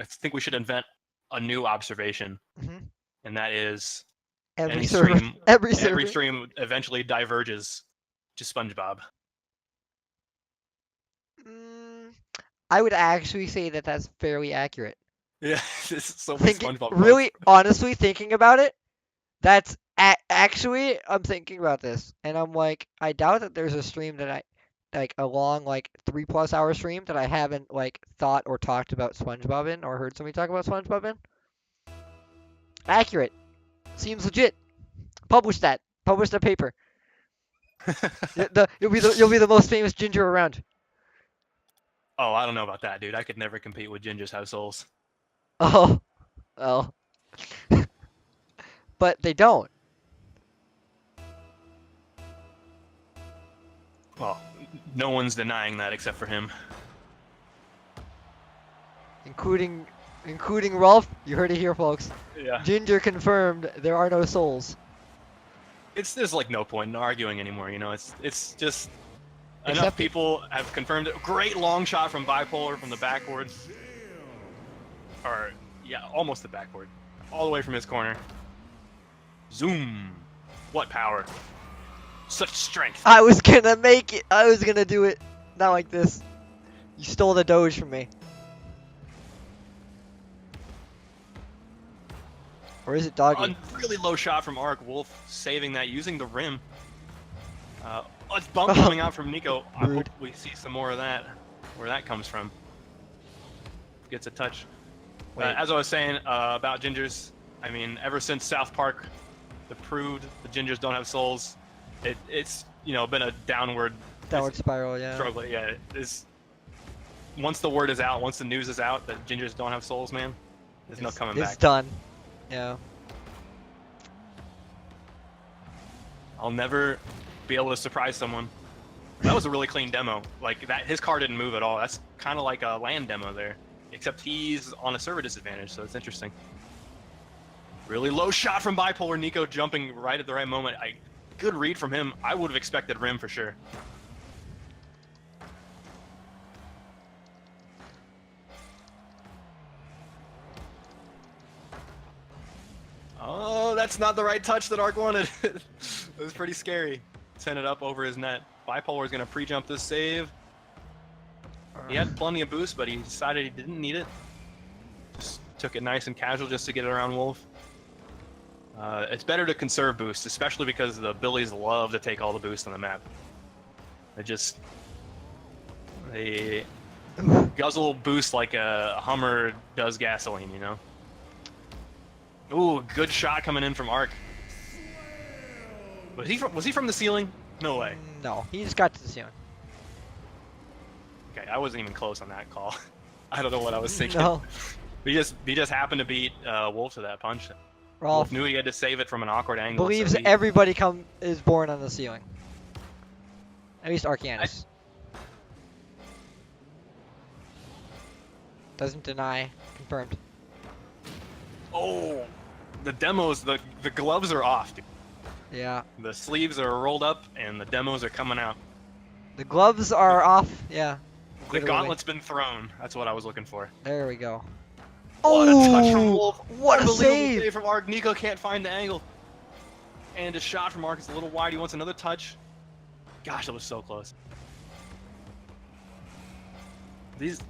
think we should invent a new observation, Mhm. and that is Every any server, stream, every server. every stream eventually diverges to SpongeBob. I would actually say that that's fairly accurate. Yeah, this is so many Thinking, SpongeBob. really, honestly, thinking about it, that's actually, I'm thinking about this, and I'm like, I doubt that there's a stream that a long, 3+ hour stream that I haven't, thought or talked about SpongeBob in, or heard somebody talk about SpongeBob in. Accurate. Seems legit. Publish that. Publish the paper. You'll be the most famous ginger around. Oh, I don't know about that, dude. I could never compete with Ginger's House Souls. Oh. But they don't. Well, no one's denying that except for him. Including Rolf. You heard it here, folks. Yeah. Ginger confirmed there are no souls. There's like no point in arguing anymore, you know. It's just enough Except- people have confirmed it. Great long shot from Bipolar from the backboard. Or yeah, almost the backboard. All the way from his corner. Zoom. What power. Such strength. I was gonna make it. I was gonna do it. Not like this. You stole the Doge from me. Or is it Doggy? A really low shot from Arc. Wolf saving that using the rim. It's bump coming out from Nico. I Rude. hope we see some more of that. Where that comes from. Gets a touch. Wait. As I was saying about Gingers, I mean, ever since South Park, the proved the Gingers don't have souls. It's been a downward Spiral, yeah. struggle. Yeah, it's once the word is out, once the news is out that Gingers don't have souls, man, there's no coming It's back. done. Yeah. I'll never be able to surprise someone. That was a really clean demo. Like that, his car didn't move at all. That's kind of like a land demo there. except he's on a server disadvantage, so it's interesting. Really low shot from Bipolar. Nico jumping right at the right moment. Good read from him. I would have expected rim for sure. Oh, that's not the right touch that Ark wanted. It was pretty scary. Send it up over his net. Bipolar is going to pre-jump this save. He had plenty of boost, but he decided he didn't need it. Just took it nice and casual just to get it around Wolf. It's better to conserve boost, especially because the Billies love to take all the boost on the map. They guzzle boost like a Hummer does gasoline, you know? Ooh, good shot coming in from Ark. Was he from the ceiling? No way. No, he just got to the ceiling. Okay, I wasn't even close on that call. I don't know what I was thinking. No. He just happened to beat Wolf to that punch. Rolf Wolf knew he had to save it from an awkward angle. believes so he, everybody is born on the ceiling. At least Arcanus. Doesn't deny. Confirmed. Oh, the demos, the gloves are off, dude. Yeah. The sleeves are rolled up and the demos are coming out. The gloves are off. Yeah. The Literally. gauntlet's been thrown. That's what I was looking for. There we go. What a touch from Wolf. What a Unbelievable save. from Ark. Nico can't find the angle. And a shot from Ark is a little wide. He wants another touch. Gosh, that was so close.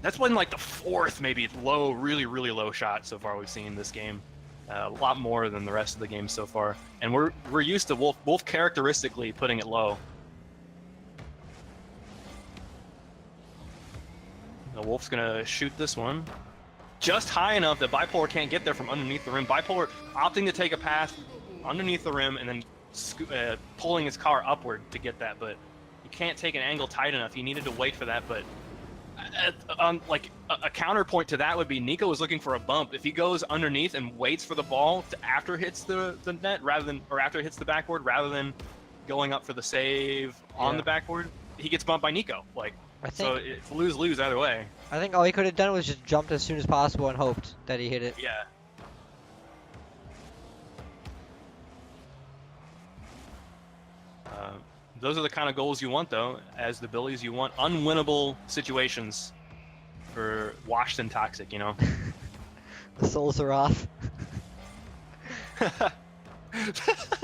That's been like the fourth, maybe low, really, really low shot so far we've seen in this game. A lot more than the rest of the game so far. And we're used to Wolf characteristically putting it low. The Wolf's gonna shoot this one. Just high enough that Bipolar can't get there from underneath the rim. Bipolar opting to take a path underneath the rim and then pulling his car upward to get that, but you can't take an angle tight enough. He needed to wait for that, but a counterpoint to that would be Nico was looking for a bump. If he goes underneath and waits for the ball after it hits the net after it hits the backboard rather than going up for the save on the backboard, he gets bumped by Nico. So it's lose-lose either way. I think all he could have done was just jumped as soon as possible and hoped that he hit it. Yeah. Those are the kind of goals you want, though. As the Billies, you want unwinnable situations for washed and toxic, you know? The souls are off.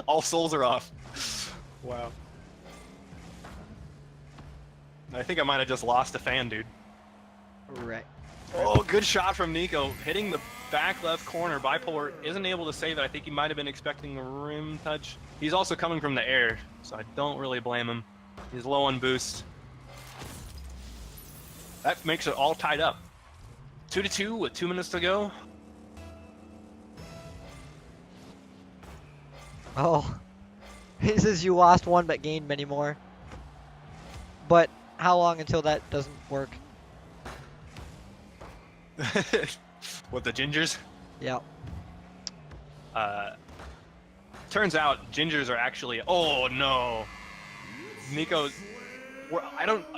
All souls are off. Wow. I think I might have just lost a fan, dude. Right. Oh, good shot from Nico. Hitting the back left corner. Bipolar isn't able to save it. I think he might have been expecting a rim touch. He's also coming from the air, so I don't really blame him. He's low on boost. That makes it all tied up. 2-2 with 2 minutes to go. Oh. He says you lost one but gained many more. But how long until that doesn't work? With the Gingers? Yep. Turns out Gingers are actually. Oh no! Nico.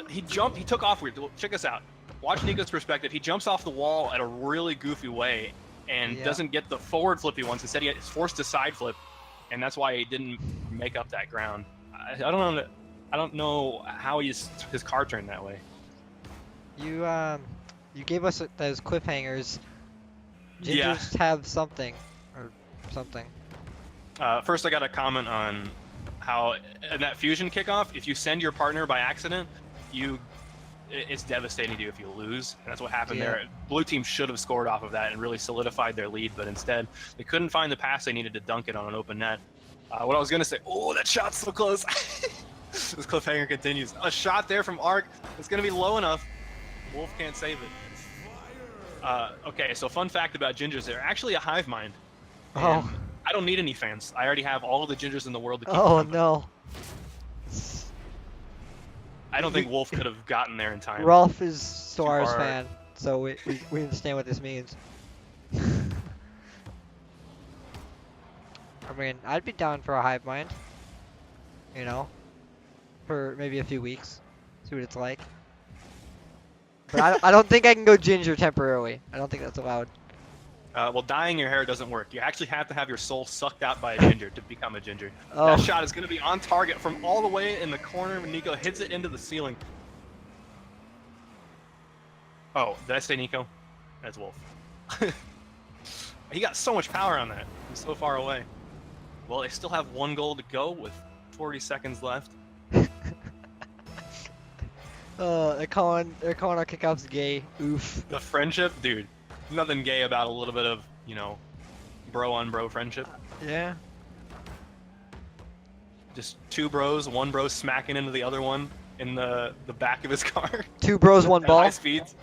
He jumped. He took off weird. Check this out. Watch Nico's perspective. He jumps off the wall at a really goofy way and doesn't get the forward flip he wants. Instead, he is forced to side flip, and that's why he didn't make up that ground. I don't know how his car turned that way. You gave us those cliffhangers. Gingers have something, or something. First, I got a comment on how in that fusion kickoff, if you send your partner by accident, it's devastating to you if you lose. And that's what happened there. Blue team should have scored off of that and really solidified their lead, but instead they couldn't find the pass they needed to dunk it on an open net. What I was gonna say, oh, that shot's so close. This cliffhanger continues. A shot there from Ark. It's gonna be low enough. Wolf can't save it. Okay, so fun fact about Gingers, they're actually a hive mind. Oh. I don't need any fans. I already have all of the Gingers in the world to keep Oh them. no. I don't think Wolf could have gotten there in time. Rolf is Soares far. fan, so we understand what this means. I mean, I'd be down for a hive mind. You know, for maybe a few weeks, see what it's like. But I don't think I can go ginger temporarily. I don't think that's allowed. Well, dyeing your hair doesn't work. You actually have to have your soul sucked out by a ginger to become a ginger. Oh. That shot is going to be on target from all the way in the corner when Nico hits it into the ceiling. Oh, did I say Nico? That's Wolf. He got so much power on that. He's so far away. Well, they still have 1 goal to go with 40 seconds left. They're calling our kickouts gay. Oof. The friendship, dude. Nothing gay about a little bit of, bro on bro friendship. Yeah. Just 2 bros, 1 bro smacking into the other one in the back of his car. 2 bros, 1 at ball. high speeds.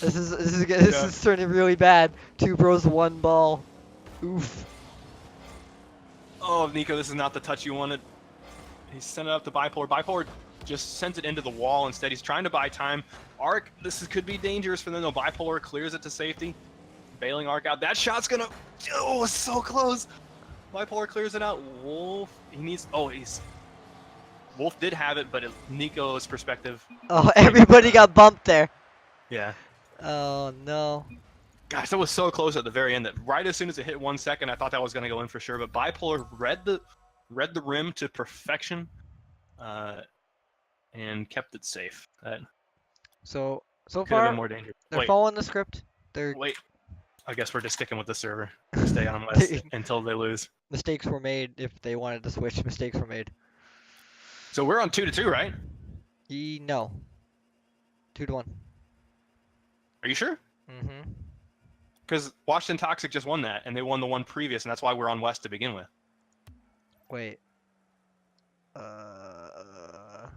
This is turning really bad. 2 bros, 1 ball. Oof. Oh, Nico, this is not the touch you wanted. He sent it up to Bipolar. Bipolar just sends it into the wall instead. He's trying to buy time. Arc, could be dangerous for them. No, Bipolar clears it to safety. Bailing Arc out. That shot's gonna... Oh, it's so close. Bipolar clears it out. Wolf, Wolf did have it, but Nico's perspective. Oh, everybody got bumped there. Yeah. Oh, no. Gosh, that was so close at the very end that right as soon as it hit 1 second, I thought that was going to go in for sure. But Bipolar read the rim to perfection, and kept it safe. So Could have far, been more dangerous. they're following the script. Wait. I guess we're just sticking with the server. Stay on West until they lose. Mistakes were made if they wanted to switch. Mistakes were made. So we're on 2-2, right? No. 2-1. Are you sure? Mm-hmm. Because Washington Toxic just won that, and they won the one previous, and that's why we're on West to begin with. Wait.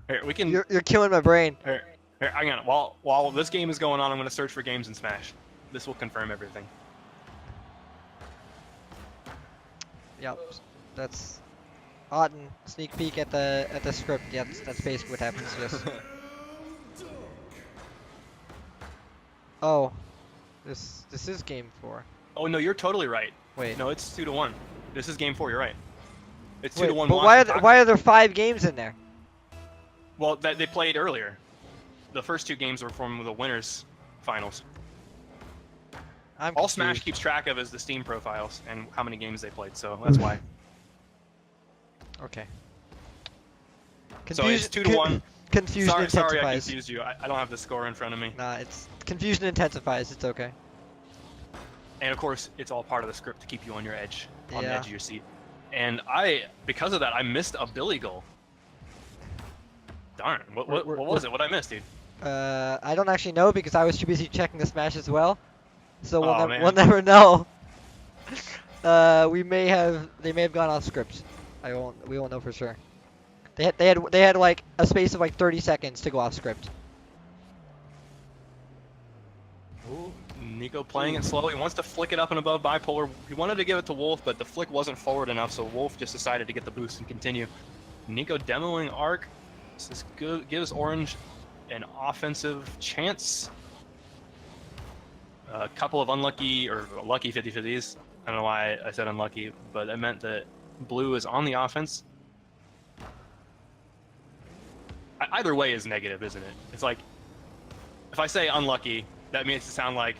Here, we can. You're killing my brain. Here, hang on. While this game is going on, I'm going to search for games in Smash. This will confirm everything. Yep. That's Otten sneak peek at the script. Yeah, that's basically what happens. Yes. Oh, this is game 4. Oh no, you're totally right. Wait. No, it's 2-1. This is game 4. You're right. It's 2-1. Wait, but Washington why are there 5 games in there? Well, they played earlier. The first 2 games were from the winners finals. All Smash keeps track of is the Steam profiles and how many games they played, so that's why. Okay. So it's 2-1. Confusion intensifies. Sorry, I confused you. I don't have the score in front of me. Nah, it's confusion intensifies. It's okay. And of course, it's all part of the script to keep you on your edge, on the Yeah. edge of your seat. And because of that, I missed a Billy goal. Darn. What was it? What I missed, dude? I don't actually know because I was too busy checking the Smash as well. So we'll Man. never know. They may have gone off script. We won't know for sure. They had like a space of like 30 seconds to go off script. Ooh, Nico playing it slow. He wants to flick it up and above Bipolar. He wanted to give it to Wolf, but the flick wasn't forward enough, so Wolf just decided to get the boost and continue. Nico demoing Arc. This gives Orange an offensive chance. A couple of unlucky or lucky 50-50s. I don't know why I said unlucky, but it meant that Blue is on the offense. Either way is negative, isn't it? It's like, if I say unlucky, that means it sound like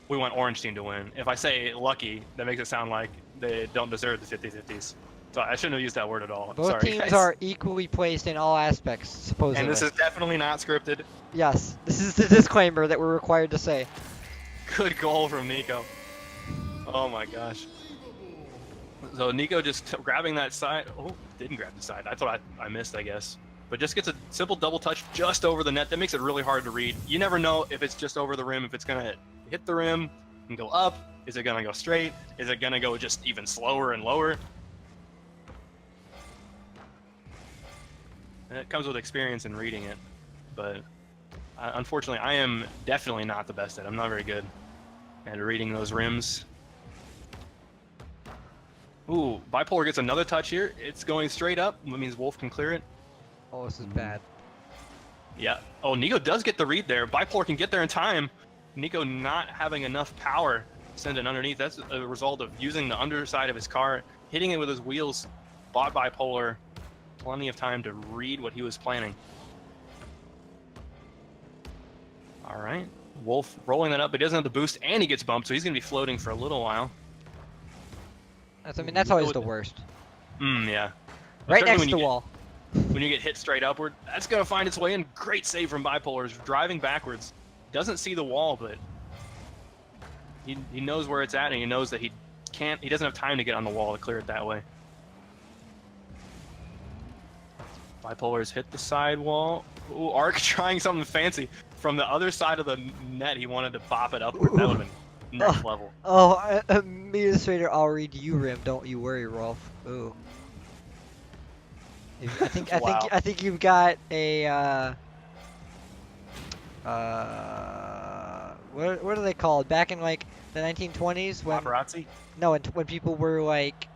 we want Orange team to win. If I say lucky, that makes it sound like they don't deserve the 50-50s. So I shouldn't have used that word at all. Both Sorry, teams guys. are equally placed in all aspects, supposedly. And this is definitely not scripted. Yes, this is the disclaimer that we're required to say. Good goal from Nico. Oh my gosh. So Nico just grabbing that side. Oh, didn't grab the side. I thought I missed, I guess. But just gets a simple double touch just over the net. That makes it really hard to read. You never know if it's just over the rim, if it's going to hit the rim and go up. Is it going to go straight? Is it going to go just even slower and lower? And it comes with experience in reading it. But unfortunately, I am definitely not the best at it. I'm not very good at reading those rims. Ooh, Bipolar gets another touch here. It's going straight up. That means Wolf can clear it. Oh, this is bad. Yeah. Oh, Nico does get the read there. Bipolar can get there in time. Nico not having enough power to send it underneath. That's a result of using the underside of his car, hitting it with his wheels. Bought Bipolar plenty of time to read what he was planning. All right. Wolf rolling that up, but he doesn't have the boost, and he gets bumped, so he's going to be floating for a little while. I mean, that's always the worst. Yeah. Right Especially next when to you the wall. When you get hit straight upward, that's going to find its way in. Great save from Bipolar. Is driving backwards. Doesn't see the wall, but he knows where it's at, and he knows that he doesn't have time to get on the wall to clear it that way. Bipolar's hit the side wall. Ooh, Arc trying something fancy. From the other side of the net, he wanted to bop it upward. That would have been next level. Oh, Administrator, I'll read you rim. Don't you worry, Rolf. Ooh. Wow. I think you've got a what are they called? Back in like the 1920s when Paparazzi? no, when people were like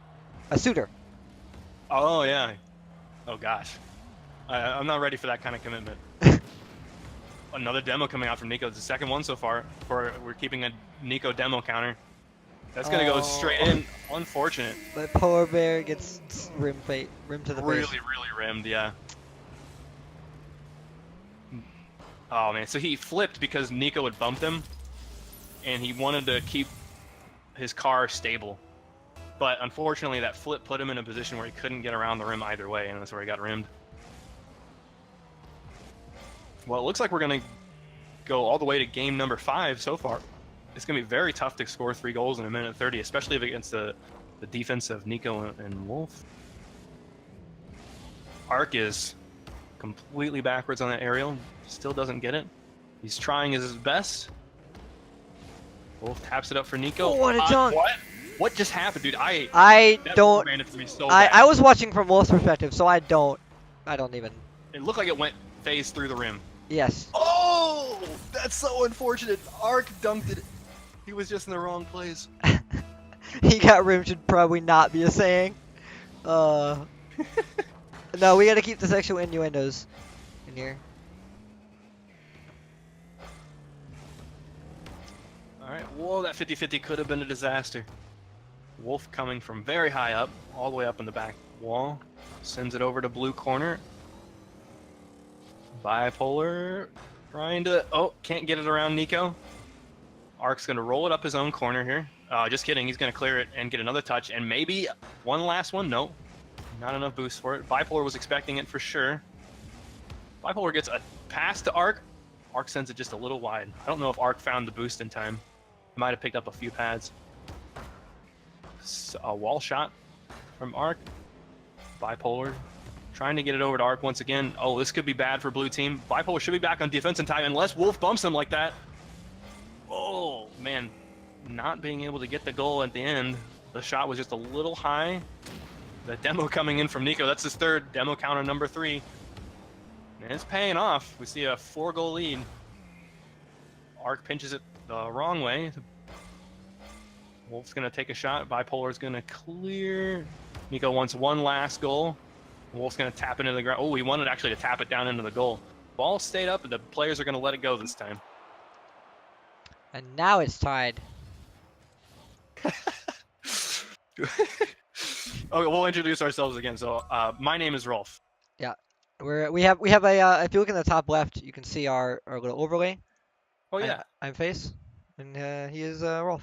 a suitor. Oh, yeah. Oh, gosh. I'm not ready for that kind of commitment. Another demo coming out from Nico. It's the second one so far. We're keeping a Nico demo counter. That's going to go straight in. Unfortunate. But Polar Bear gets rim to the face. Really rimmed, yeah. Oh, man. So he flipped because Nico had bumped him, and he wanted to keep his car stable. But unfortunately, that flip put him in a position where he couldn't get around the rim either way, and that's where he got rimmed. Well, it looks like we're going to go all the way to game number 5 so far. It's going to be very tough to score 3 goals in a minute 30, especially if against the defense of Nico and Wolf. Arc is completely backwards on that aerial. Still doesn't get it. He's trying his best. Wolf taps it up for Nico. Oh, what a dunk! What just happened, dude? I don't. For me so bad. I was watching from Wolf's perspective, so I don't even. It looked like it went phase through the rim. Yes. Oh, that's so unfortunate. Arc dunked it. He was just in the wrong place. He got rimmed should probably not be a saying. No, we gotta keep the sexual innuendos in here. Alright, whoa, that 50-50 could have been a disaster. Wolf coming from very high up, all the way up in the back wall. Sends it over to blue corner. Bipolar trying to... Oh, can't get it around Nico. Arc's going to roll it up his own corner here. Just kidding, he's going to clear it and get another touch. And maybe one last one. No, not enough boost for it. Bipolar was expecting it for sure. Bipolar gets a pass to Arc. Arc sends it just a little wide. I don't know if Arc found the boost in time. He might have picked up a few pads. A wall shot from Arc. Bipolar trying to get it over to Arc once again. Oh, this could be bad for blue team. Bipolar should be back on defense in time unless Wolf bumps him like that. Oh, man. Not being able to get the goal at the end. The shot was just a little high. The demo coming in from Nico. That's his third. Demo counter number 3. And it's paying off. We see a 4-goal lead. Arc pinches it the wrong way. Wolf's going to take a shot. Bipolar's going to clear. Nico wants one last goal. Wolf's going to tap it into the ground. Oh, he wanted actually to tap it down into the goal. Ball stayed up, and the players are going to let it go this time. And now it's tied. Okay, we'll introduce ourselves again. So, my name is Rolf. Yeah, we have a. If you look in the top left, you can see our little overlay. Oh yeah, I'm Face, and he is Rolf.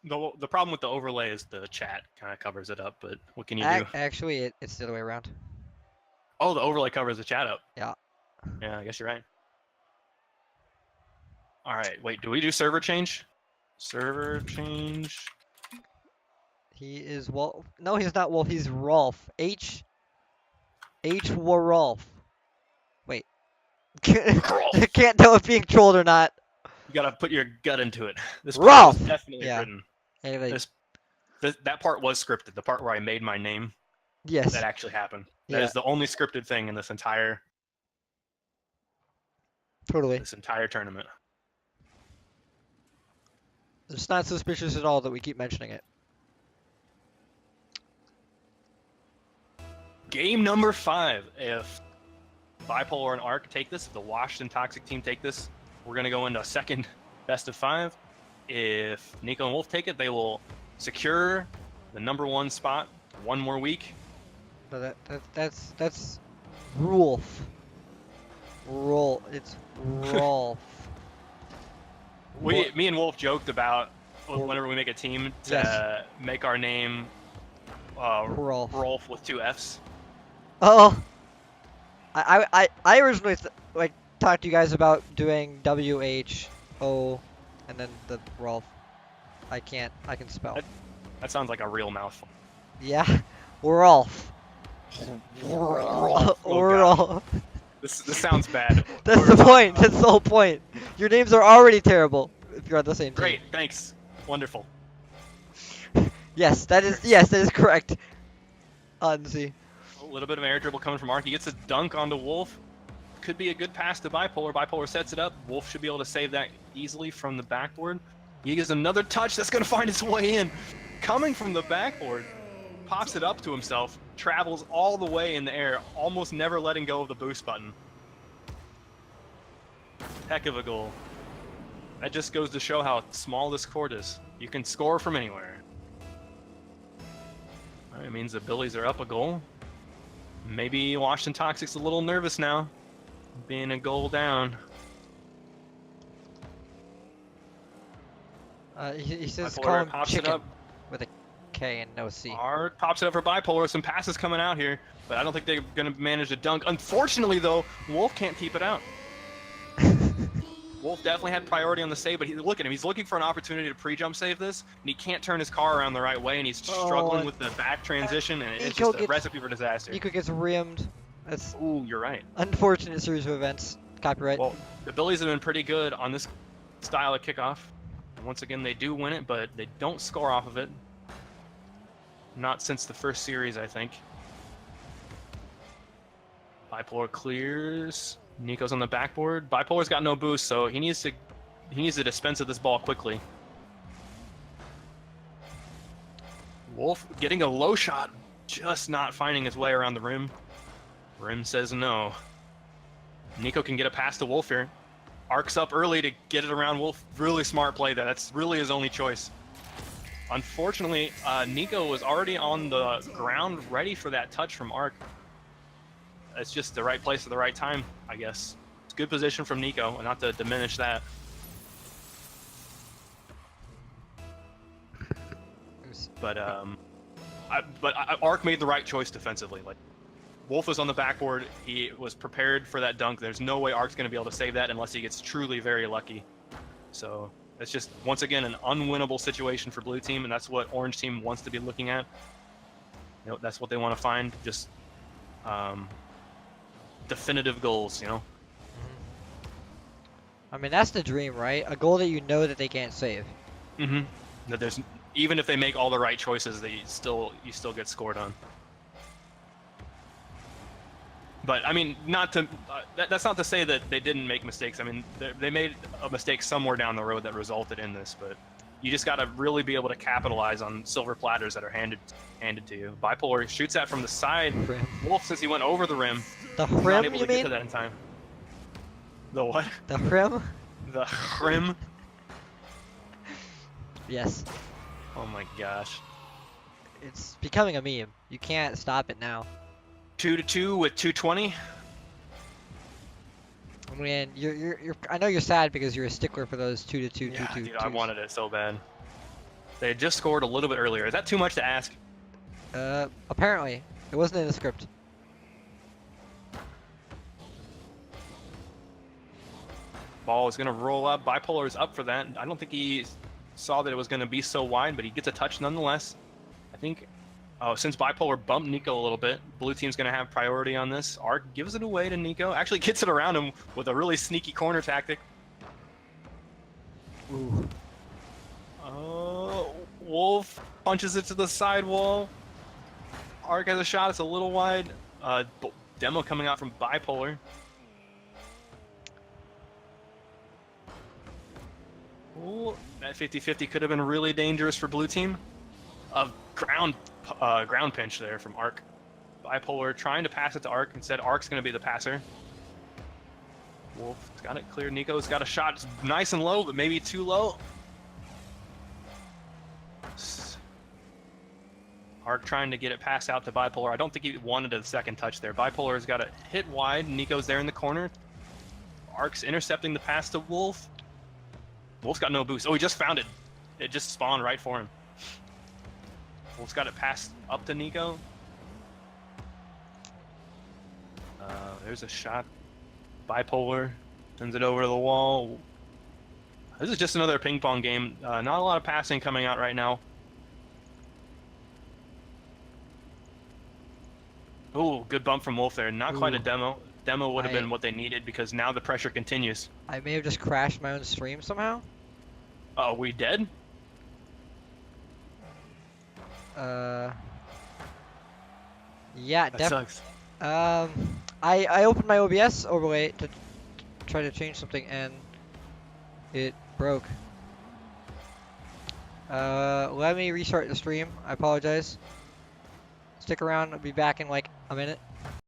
The problem with the overlay is the chat kind of covers it up. But what can you do? Actually, it's the other way around. Oh, the overlay covers the chat up. Yeah. Yeah, I guess you're right. All right, wait. Do we do server change? Server change. He is Wolf. No, he's not Wolf. He's Rolf. H. Rolf. Wait. Can't tell if being trolled or not. You gotta put your gut into it. This Rolf. part was definitely written. Anyway. That part was scripted. The part where I made my name. Yes. That actually happened. That is the only scripted thing in this entire. Totally. This entire tournament. It's not suspicious at all that we keep mentioning it. Game number 5. If Bipolar and Arc take this, if the Washington Toxic team take this, we're going to go into a second best of 5. If Nico and Wolf take it, they will secure the number 1 spot 1 more week. No, that's Rolf. It's Rolf. Me and Wolf joked about whenever we make a team to Yes. make our name Rolf. Rolf with 2 Fs. Oh, I originally like talked to you guys about doing WHO and then the Rolf. I can spell. That sounds like a real mouthful. Yeah, Rolf. Rolf. Oh god, Rolf. this sounds bad. That's the point. That's the whole point. Your names are already terrible if you're on the same team. Great, thanks, wonderful. Yes, that is correct. Unzi. A little bit of air dribble coming from Ark. He gets a dunk onto Wolf. Could be a good pass to Bipolar. Bipolar sets it up. Wolf should be able to save that easily from the backboard. He gets another touch that's going to find its way in. Coming from the backboard, pops it up to himself, travels all the way in the air, almost never letting go of the boost button. Heck of a goal. That just goes to show how small this court is. You can score from anywhere. It means the Billies are up a goal. Maybe Washington Toxic's a little nervous now, being a goal down. He says Bipolar call him pops it chicken up. with a K and no C. Hard pops it up for Bipolar. Some passes coming out here, but I don't think they're going to manage to dunk. Unfortunately, though, Wolf can't keep it out. Wolf definitely had priority on the save, but look at him. He's looking for an opportunity to pre-jump save this, and he can't turn his car around the right way, and he's struggling with the back transition, and it's just a recipe for disaster. Nico gets rimmed. That's Ooh, you're right. unfortunate series of events. Copyright. Well, the Billies have been pretty good on this style of kickoff. And once again, they do win it, but they don't score off of it. Not since the first series, I think. Bipolar clears. Nico's on the backboard. Bipolar's got no boost, so he needs to dispense of this ball quickly. Wolf getting a low shot, just not finding his way around the rim. Rim says no. Nico can get a pass to Wolf here. Arcs up early to get it around Wolf. Really smart play there. That's really his only choice. Unfortunately, Nico was already on the ground ready for that touch from Arc. It's just the right place at the right time, I guess. It's good position from Nico, and not to diminish that. But Arc made the right choice defensively. Like, Wolf was on the backboard. He was prepared for that dunk. There's no way Arc's going to be able to save that unless he gets truly very lucky. So it's just, once again, an unwinnable situation for Blue Team, and that's what Orange Team wants to be looking at. You know, that's what they want to find. Just definitive goals, you know? I mean, that's the dream, right? A goal that you know that they can't save. Mm-hmm. That there's, even if they make all the right choices, you still get scored on. But I mean, not to that's not to say that they didn't make mistakes. I mean, they made a mistake somewhere down the road that resulted in this. But you just got to really be able to capitalize on silver platters that are handed to you. Bipolar shoots that from the side. Rim. Wolf, since he went over the rim, The was not rim, able you to get mean? to that in time. The what? The rim? The rim. Yes. Oh my gosh. It's becoming a meme. You can't stop it now. 2-2 with 2:20. I mean, you're. I know you're sad because you're a stickler for those 2-2, Yeah, 2-2. dude, I wanted it so bad. They had just scored a little bit earlier. Is that too much to ask? Apparently, it wasn't in the script. Ball is going to roll up. Bipolar is up for that. I don't think he saw that it was going to be so wide, but he gets a touch nonetheless. I think, since Bipolar bumped Nico a little bit, Blue Team's going to have priority on this. Arc gives it away to Nico. Actually gets it around him with a really sneaky corner tactic. Ooh. Wolf punches it to the sidewall. Arc has a shot. It's a little wide. Demo coming out from Bipolar. Ooh, that 50-50 could have been really dangerous for Blue Team. A ground pinch there from Arc. Bipolar trying to pass it to Arc. Instead, Arc's going to be the passer. Wolf's got it clear. Nico's got a shot. It's nice and low, but maybe too low. Arc trying to get it passed out to Bipolar. I don't think he wanted a second touch there. Bipolar's got it hit wide. Nico's there in the corner. Arc's intercepting the pass to Wolf. Wolf's got no boost. Oh, he just found it. It just spawned right for him. Wolf's got it passed up to Nico. There's a shot. Bipolar sends it over the wall. This is just another ping pong game. Not a lot of passing coming out right now. Oh, good bump from Wolf there. Not quite a Ooh. demo. Demo would have been what they needed because now the pressure continues. I may have just crashed my own stream somehow. Oh, we dead? Yeah, That def sucks. I opened my OBS overlay to try to change something and it broke. Let me restart the stream. I apologize. Stick around. I'll be back in like a minute.